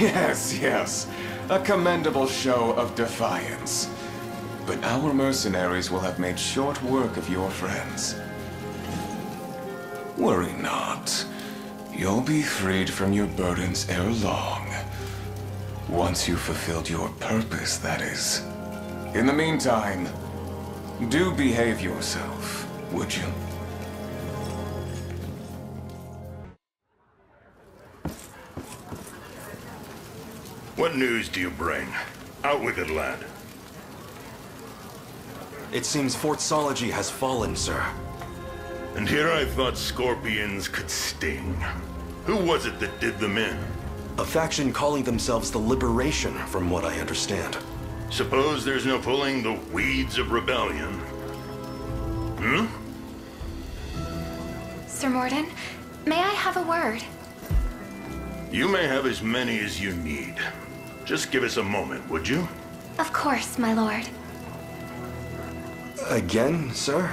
Yes, yes. A commendable show of defiance. But our mercenaries will have made short work of your friends. Worry not. You'll be freed from your burdens ere long. Once you've fulfilled your purpose, that is. In the meantime, do behave yourself, would you? What news do you bring? Out with it, lad. It seems Fort Soligy has fallen, sir. And here I thought scorpions could sting. Who was it that did them in? A faction calling themselves the Liberation, from what I understand. Suppose there's no pulling the weeds of rebellion. Hmm? Sir Morden, may I have a word? You may have as many as you need. Just give us a moment, would you? Of course, my lord. Again, sir?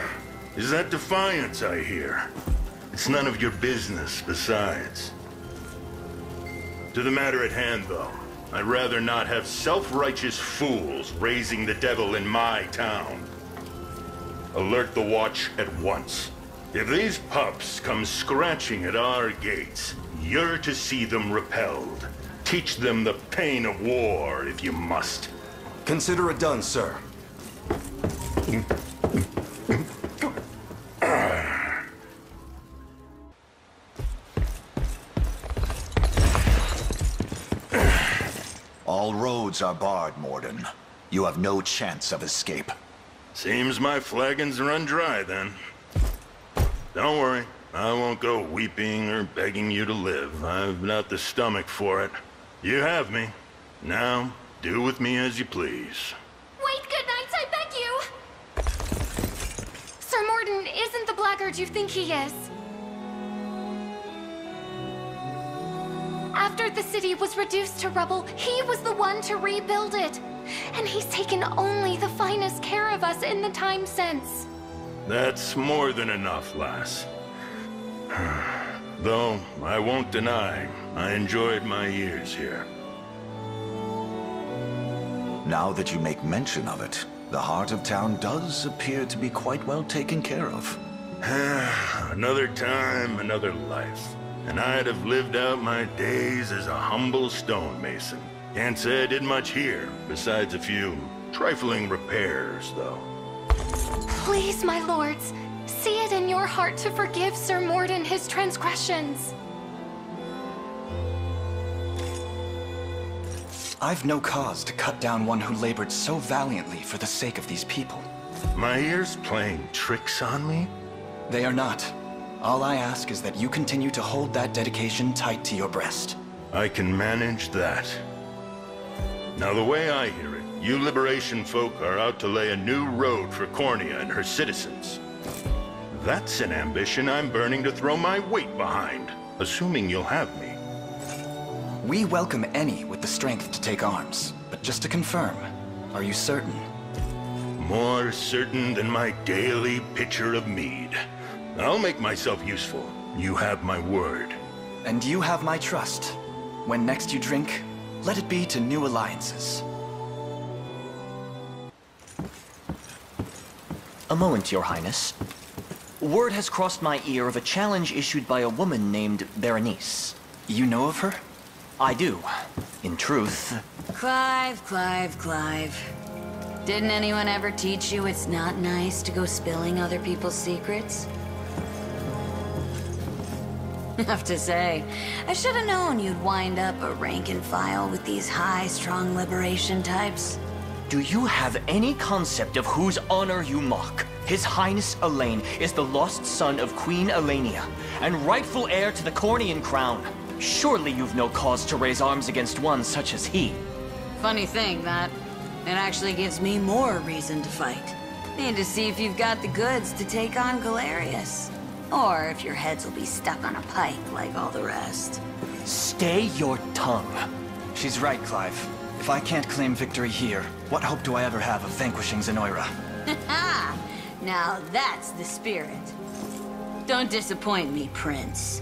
Is that defiance I hear? It's none of your business, besides. To the matter at hand, though, I'd rather not have self-righteous fools raising the devil in my town. Alert the watch at once. If these pups come scratching at our gates, you're to see them repelled. Teach them the pain of war, if you must. Consider it done, sir. All roads are barred, Morden. You have no chance of escape. Seems my flagons run dry, then. Don't worry. I won't go weeping or begging you to live. I've not the stomach for it. You have me. Now, do with me as you please. Wait, good nights, I beg you! Sir Morden, isn't the blackguard bastard you think he is? After the city was reduced to rubble, he was the one to rebuild it. And he's taken only the finest care of us in the time since. That's more than enough, lass. Though, I won't deny, I enjoyed my years here. Now that you make mention of it, the heart of town does appear to be quite well taken care of. Another time, another life. And I'd have lived out my days as a humble stonemason. Can't say I did much here, besides a few trifling repairs, though. Please, my lords, see it in your heart to forgive Sir Morden his transgressions. I've no cause to cut down one who labored so valiantly for the sake of these people. My ears playing tricks on me? They are not. All I ask is that you continue to hold that dedication tight to your breast. I can manage that. Now, the way I hear it, you Liberation folk are out to lay a new road for Cornea and her citizens. That's an ambition I'm burning to throw my weight behind, assuming you'll have me. We welcome any with the strength to take arms. But just to confirm, are you certain? More certain than my daily pitcher of mead. I'll make myself useful. You have my word. And you have my trust. When next you drink, let it be to new alliances. A moment, Your Highness. Word has crossed my ear of a challenge issued by a woman named Berenice. You know of her? I do. In truth. Clive. Didn't anyone ever teach you it's not nice to go spilling other people's secrets? I have to say, I should have known you'd wind up a rank and file with these high-strung liberation types. Do you have any concept of whose honor you mock? His Highness Alain is the lost son of Queen Elenia, and rightful heir to the Cornian crown. Surely you've no cause to raise arms against one such as he. Funny thing, that. It actually gives me more reason to fight. Need to see if you've got the goods to take on Galerius. Or if your heads will be stuck on a pike like all the rest. Stay your tongue. She's right, Clive. If I can't claim victory here, what hope do I ever have of vanquishing Zenoira? Ha! Now that's the spirit. Don't disappoint me, Prince.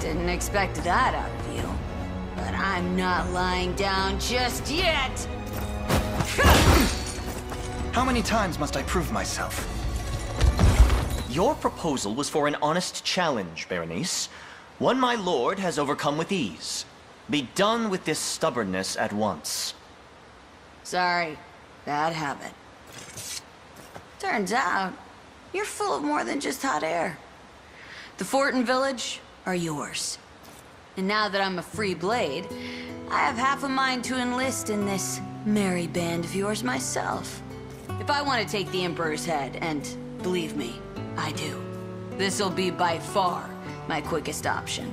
Didn't expect that out of you. But I'm not lying down just yet! How many times must I prove myself? Your proposal was for an honest challenge, Berenice. One my lord has overcome with ease. Be done with this stubbornness at once. Sorry, bad habit. Turns out, you're full of more than just hot air. The fort and village are yours. And now that I'm a free blade, I have half a mind to enlist in this merry band of yours myself. If I want to take the Emperor's head, and believe me, I do, this'll be by far my quickest option.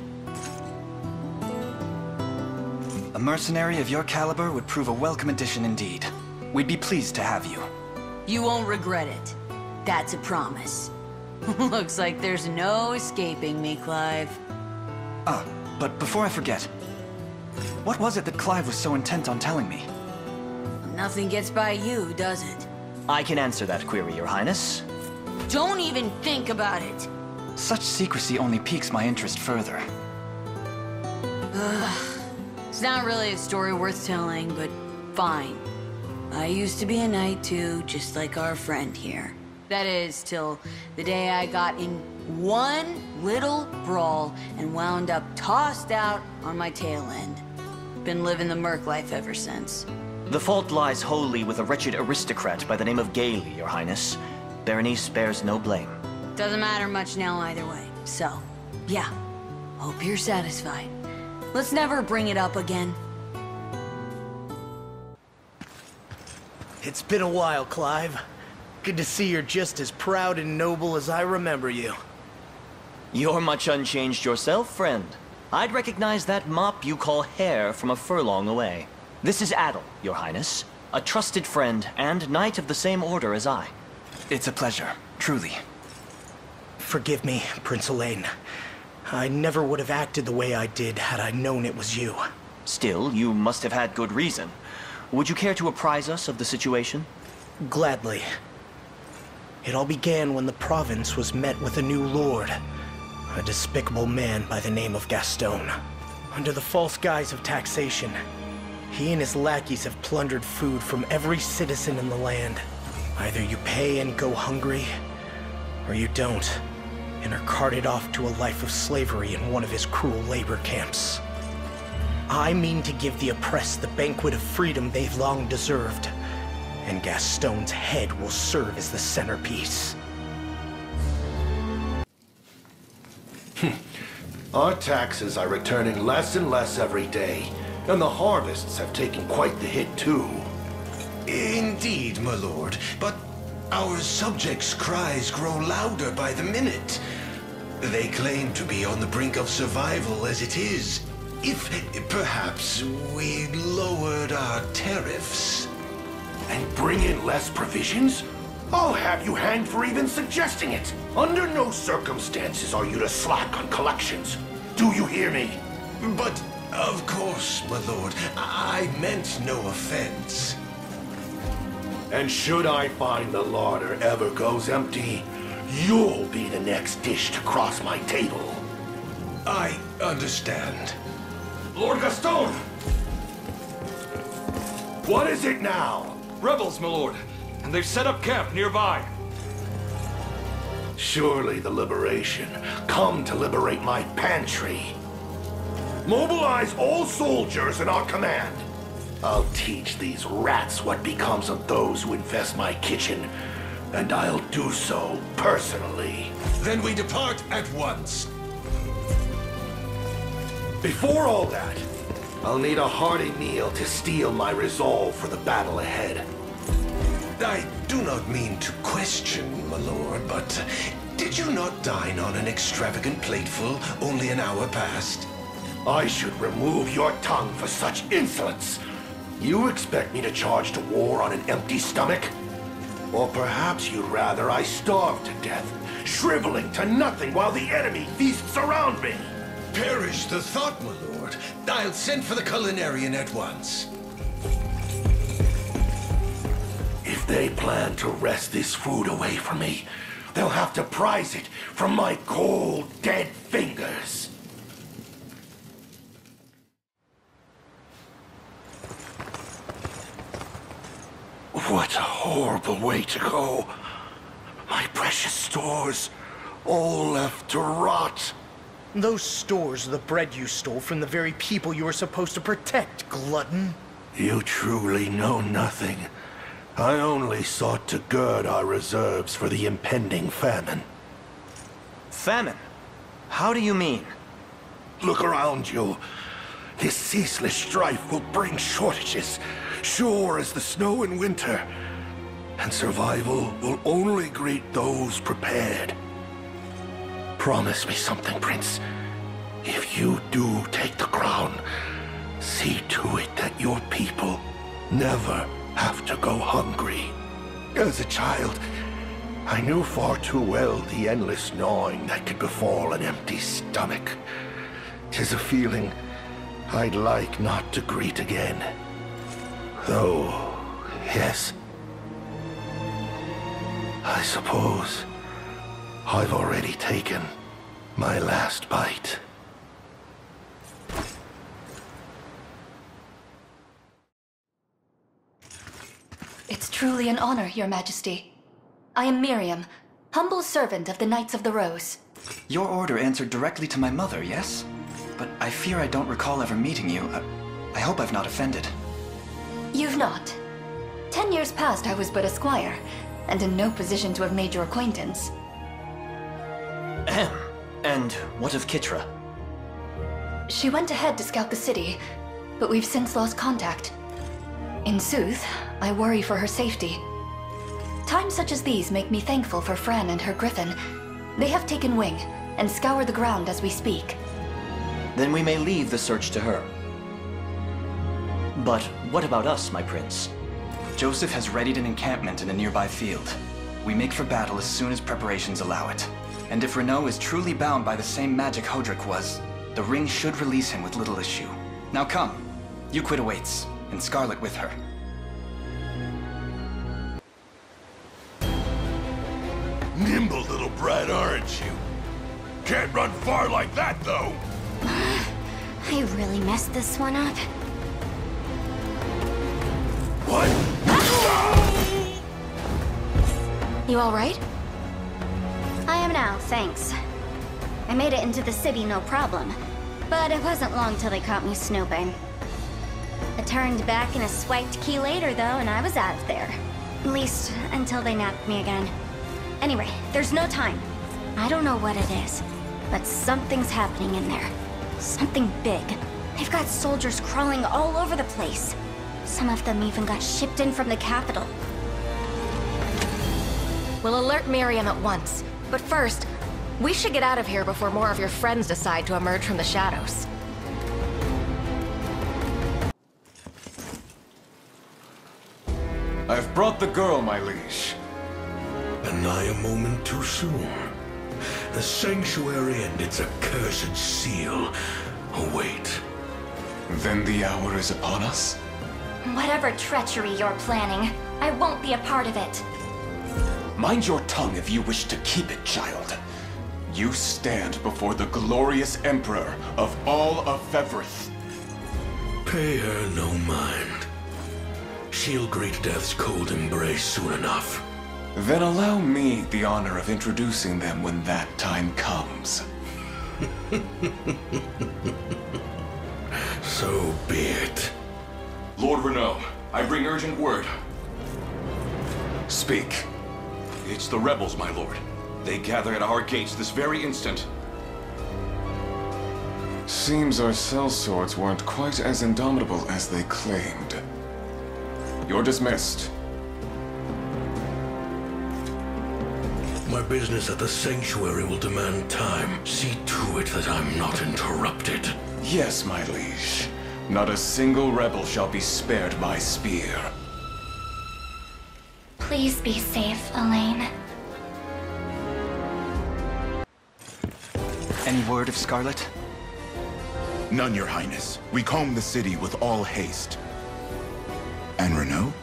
A mercenary of your caliber would prove a welcome addition indeed. We'd be pleased to have you. You won't regret it. That's a promise. Looks like there's no escaping me, Clive. Ah, but before I forget, what was it that Clive was so intent on telling me? Nothing gets by you, does it? I can answer that query, Your Highness. Don't even think about it! Such secrecy only piques my interest further. It's not really a story worth telling, but fine. I used to be a knight too, just like our friend here. That is, till the day I got in one little brawl and wound up tossed out on my tail end. Been living the merc life ever since. The fault lies wholly with a wretched aristocrat by the name of Gailey, Your Highness. Berenice bears no blame. Doesn't matter much now either way. So, yeah. Hope you're satisfied. Let's never bring it up again. It's been a while, Clive. Good to see you're just as proud and noble as I remember you. You're much unchanged yourself, friend. I'd recognize that mop you call hair from a furlong away. This is Adel, Your Highness. a trusted friend and knight of the same order as I. It's a pleasure, truly. Forgive me, Prince Alain. I never would have acted the way I did had I known it was you. Still, you must have had good reason. Would you care to apprise us of the situation? Gladly. It all began when the province was met with a new lord. A despicable man by the name of Gaston. Under the false guise of taxation, he and his lackeys have plundered food from every citizen in the land. Either you pay and go hungry, or you don't, and are carted off to a life of slavery in one of his cruel labor camps. I mean to give the oppressed the banquet of freedom they've long deserved, and Gaston's head will serve as the centerpiece. Our taxes are returning less and less every day, and the harvests have taken quite the hit too. Indeed, my lord, but our subjects' cries grow louder by the minute. They claim to be on the brink of survival as it is. If perhaps we lowered our tariffs. And bring in less provisions? I'll have you hanged for even suggesting it. Under no circumstances are you to slack on collections. Do you hear me? But, of course, my lord, I meant no offense. And should I find the larder ever goes empty, you'll be the next dish to cross my table. I understand. Lord Gaston! What is it now? Rebels, my lord, and they've set up camp nearby. Surely the Liberation come to liberate my pantry. Mobilize all soldiers in our command. I'll teach these rats what becomes of those who infest my kitchen, and I'll do so personally. Then we depart at once. Before all that, I'll need a hearty meal to steel my resolve for the battle ahead. I do not mean to question, my lord, but did you not dine on an extravagant plateful only an hour past? I should remove your tongue for such insolence. You expect me to charge to war on an empty stomach? Or perhaps you'd rather I starve to death, shriveling to nothing while the enemy feasts around me? Perish the thought, my lord. I'll send for the culinarian at once. If they plan to wrest this food away from me, they'll have to prize it from my cold, dead fingers. What a horrible way to go. My precious stores, all left to rot. Those stores are the bread you stole from the very people you were supposed to protect, glutton. You truly know nothing. I only sought to gird our reserves for the impending famine. Famine? How do you mean? Look around you. This ceaseless strife will bring shortages, sure as the snow in winter. And survival will only greet those prepared. Promise me something, Prince. If you do take the crown, see to it that your people never have to go hungry. As a child, I knew far too well the endless gnawing that could befall an empty stomach. 'Tis a feeling I'd like not to greet again. Though, yes, I suppose I've already taken my last bite. It's truly an honor, Your Majesty. I am Miriam, humble servant of the Knights of the Rose. Your order answered directly to my mother, yes? But I fear I don't recall ever meeting you. I hope I've not offended. You've not. 10 years past, I was but a squire, and in no position to have made your acquaintance. Ahem. And what of Kitra? She went ahead to scout the city, but we've since lost contact. In sooth, I worry for her safety. Times such as these make me thankful for Fran and her griffin. They have taken wing, and scour the ground as we speak. Then we may leave the search to her. But what about us, my prince? Joseph has readied an encampment in a nearby field. We make for battle as soon as preparations allow it. And if Renaud is truly bound by the same magic Hodrick was, the ring should release him with little issue. Now come. Euclid awaits, and Scarlet with her. Nimble little brat, aren't you? Can't run far like that, though. I really messed this one up. What? You all right? I am now, thanks. I made it into the city no problem, but it wasn't long till they caught me snooping. I turned back and a swiped key later, though, and I was out of there. At least, until they nabbed me again. Anyway, there's no time. I don't know what it is, but something's happening in there. Something big. They've got soldiers crawling all over the place. Some of them even got shipped in from the capital. We'll alert Miriam at once. But first, we should get out of here before more of your friends decide to emerge from the shadows. I've brought the girl, my liege. And nigh a moment too soon. The sanctuary and its accursed seal await. Then the hour is upon us? Whatever treachery you're planning, I won't be a part of it. Mind your tongue if you wish to keep it, child. You stand before the glorious Emperor of all of Fevrith. Pay her no mind. She'll greet death's cold embrace soon enough. Then allow me the honor of introducing them when that time comes. So be it. Lord Renaud, I bring urgent word. Speak. It's the rebels, my lord. They gather at our gates this very instant. Seems our sellswords weren't quite as indomitable as they claimed. You're dismissed. My business at the sanctuary will demand time. See to it that I'm not interrupted. Yes, my liege. Not a single rebel shall be spared my spear. Please be safe, Alain. Any word of Scarlet? None, your highness. We comb the city with all haste. And Renaud?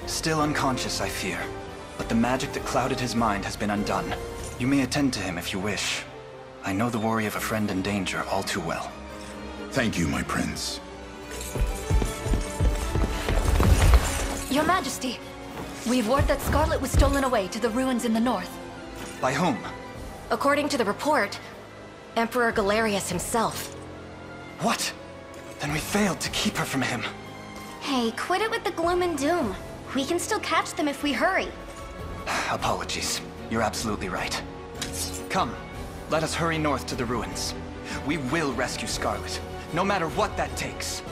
Still unconscious, I fear. But the magic that clouded his mind has been undone. You may attend to him if you wish. I know the worry of a friend in danger all too well. Thank you, my prince. Your Majesty, we've word that Scarlet was stolen away to the ruins in the north. By whom? According to the report, Emperor Galerius himself. What? Then we failed to keep her from him. Hey, quit it with the gloom and doom. We can still catch them if we hurry. Apologies. You're absolutely right. Come, let us hurry north to the ruins. We will rescue Scarlet, no matter what that takes.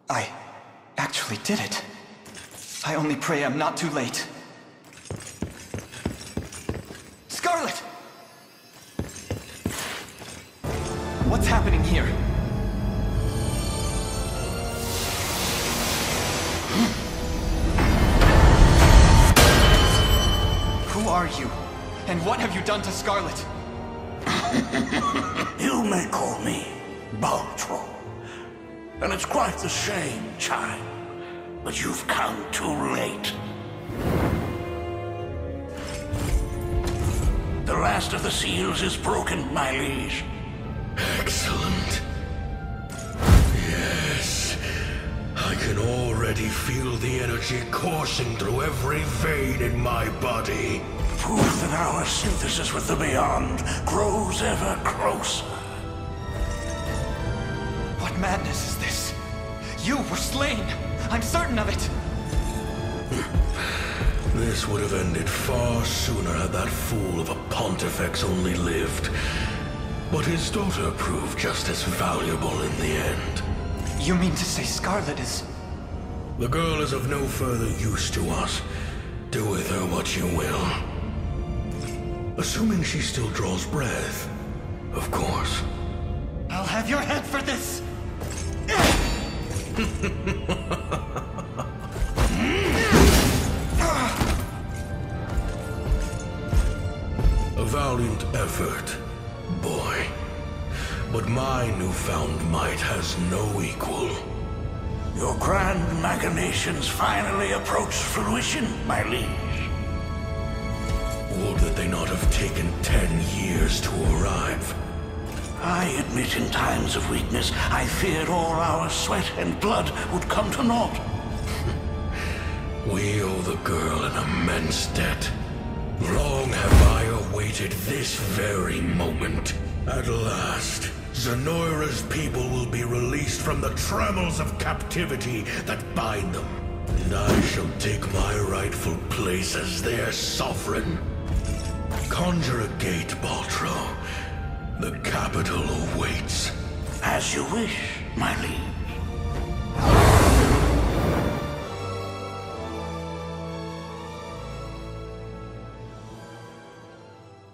I actually did it. I only pray I'm not too late. Scarlet! What's happening here? Who are you? And what have you done to Scarlet? You may call me Baltro. And it's quite the shame, child. But you've come too late. The last of the seals is broken, my liege. Excellent. Yes. I can already feel the energy coursing through every vein in my body. Proof that our synthesis with the Beyond grows ever closer. What madness is this? You were slain! I'm certain of it! This would have ended far sooner had that fool of a Pontifex only lived. But his daughter proved just as valuable in the end. You mean to say Scarlet is... The girl is of no further use to us. Do with her what you will. Assuming she still draws breath, of course. I'll have your head for this! A valiant effort, boy. But my newfound might has no equal. Your grand machinations finally approach fruition, my liege. Would that they not have taken 10 years to arrive. I admit in times of weakness, I feared all our sweat and blood would come to naught. We owe the girl an immense debt. Long have I awaited this very moment. At last, Zenoira's people will be released from the trammels of captivity that bind them. And I shall take my rightful place as their sovereign. Conjure a gate, Baltro. The capital awaits. As you wish, my liege.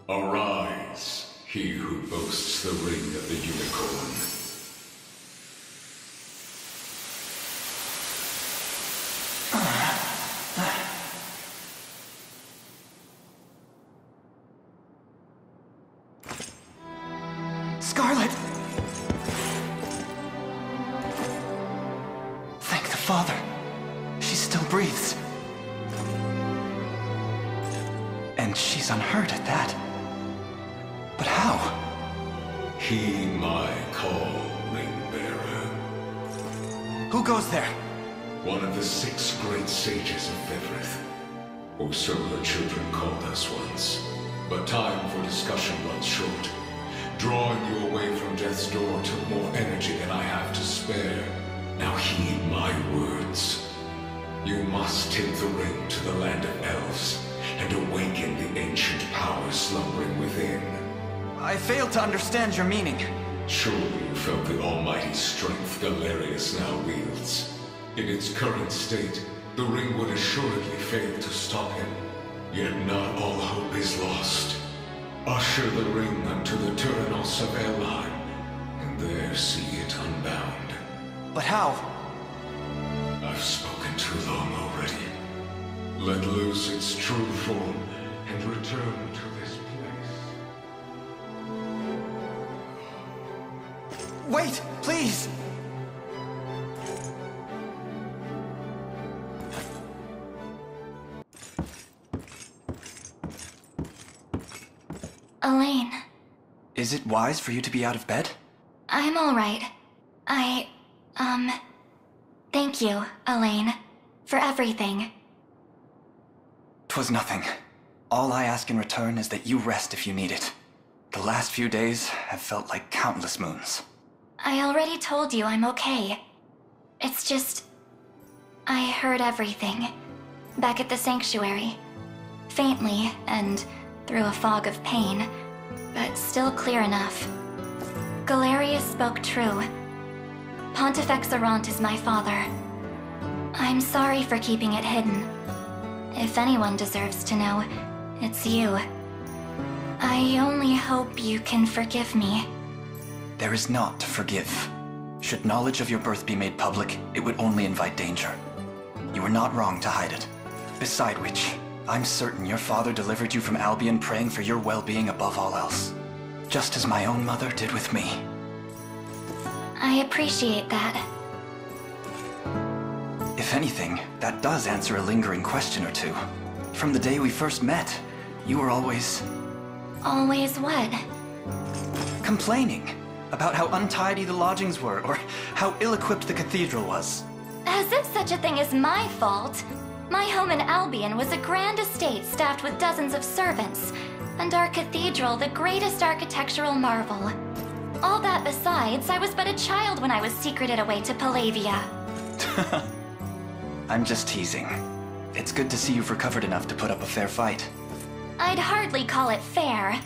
Arise, he who boasts the ring of the unicorn. Scarlet! Thank the Father. She still breathes. And she's unhurt at that. But how? Heed my call, Ring-Bearer. Who goes there? One of the 6 great sages of Fevrith. Or so the children called us once. But time for discussion runs short. Drawing you away from death's door took more energy than I have to spare. Now heed my words. You must take the ring to the land of elves and awaken the ancient power slumbering within. I fail to understand your meaning. Surely you felt the almighty strength Galerius now wields. In its current state, the ring would assuredly fail to stop him. Yet not all hope is lost. Usher the ring unto the Tyrannos of Elheim, and there see it unbound. But how? I've spoken too long already. Let loose its true form, and return to this place. Wait, please! Alain. Is it wise for you to be out of bed? I'm all right. Thank you, Alain, for everything. 'Twas nothing. All I ask in return is that you rest if you need it. The last few days have felt like countless moons. I already told you I'm okay. It's just... I heard everything. Back at the sanctuary. Faintly, and through a fog of pain, but still clear enough. Galerius spoke true. Pontifex Arant is my father. I'm sorry for keeping it hidden. If anyone deserves to know, it's you. I only hope you can forgive me. There is naught to forgive. Should knowledge of your birth be made public, it would only invite danger. You were not wrong to hide it. Beside which, I'm certain your father delivered you from Albion praying for your well-being above all else. Just as my own mother did with me. I appreciate that. If anything, that does answer a lingering question or two. From the day we first met, you were always... Always what? Complaining about how untidy the lodgings were, or how ill-equipped the cathedral was. As if such a thing is my fault. My home in Albion was a grand estate staffed with dozens of servants, and our cathedral the greatest architectural marvel. All that besides, I was but a child when I was secreted away to Palavia. I'm just teasing. It's good to see you've recovered enough to put up a fair fight. I'd hardly call it fair.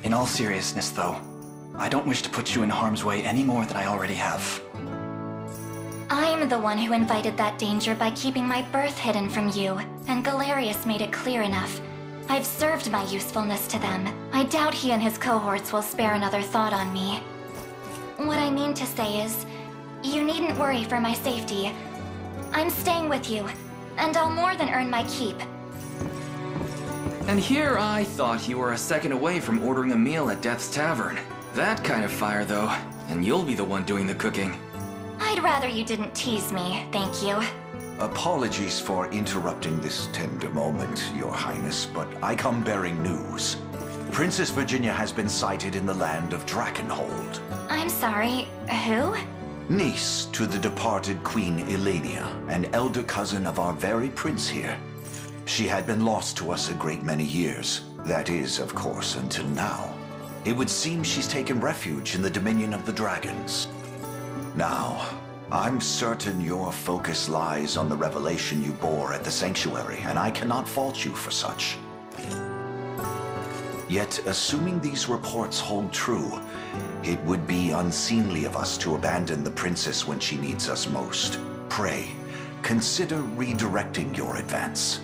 In all seriousness, though, I don't wish to put you in harm's way any more than I already have. I'm the one who invited that danger by keeping my birth hidden from you, and Galerius made it clear enough. I've served my usefulness to them. I doubt he and his cohorts will spare another thought on me. What I mean to say is, You needn't worry for my safety. I'm staying with you, and I'll more than earn my keep. And here I thought you were a second away from ordering a meal at Death's Tavern. That kind of fire, though, and you'll be the one doing the cooking. I'd rather you didn't tease me, thank you. Apologies for interrupting this tender moment, Your Highness, but I come bearing news. Princess Virginia has been sighted in the land of Drakenhold. I'm sorry, who? Niece to the departed Queen Elenia, an elder cousin of our very prince here. She had been lost to us a great many years. That is, of course, until now. It would seem she's taken refuge in the dominion of the dragons. Now, I'm certain your focus lies on the revelation you bore at the sanctuary, and I cannot fault you for such. Yet, assuming these reports hold true, it would be unseemly of us to abandon the princess when she needs us most. Pray, consider redirecting your advance.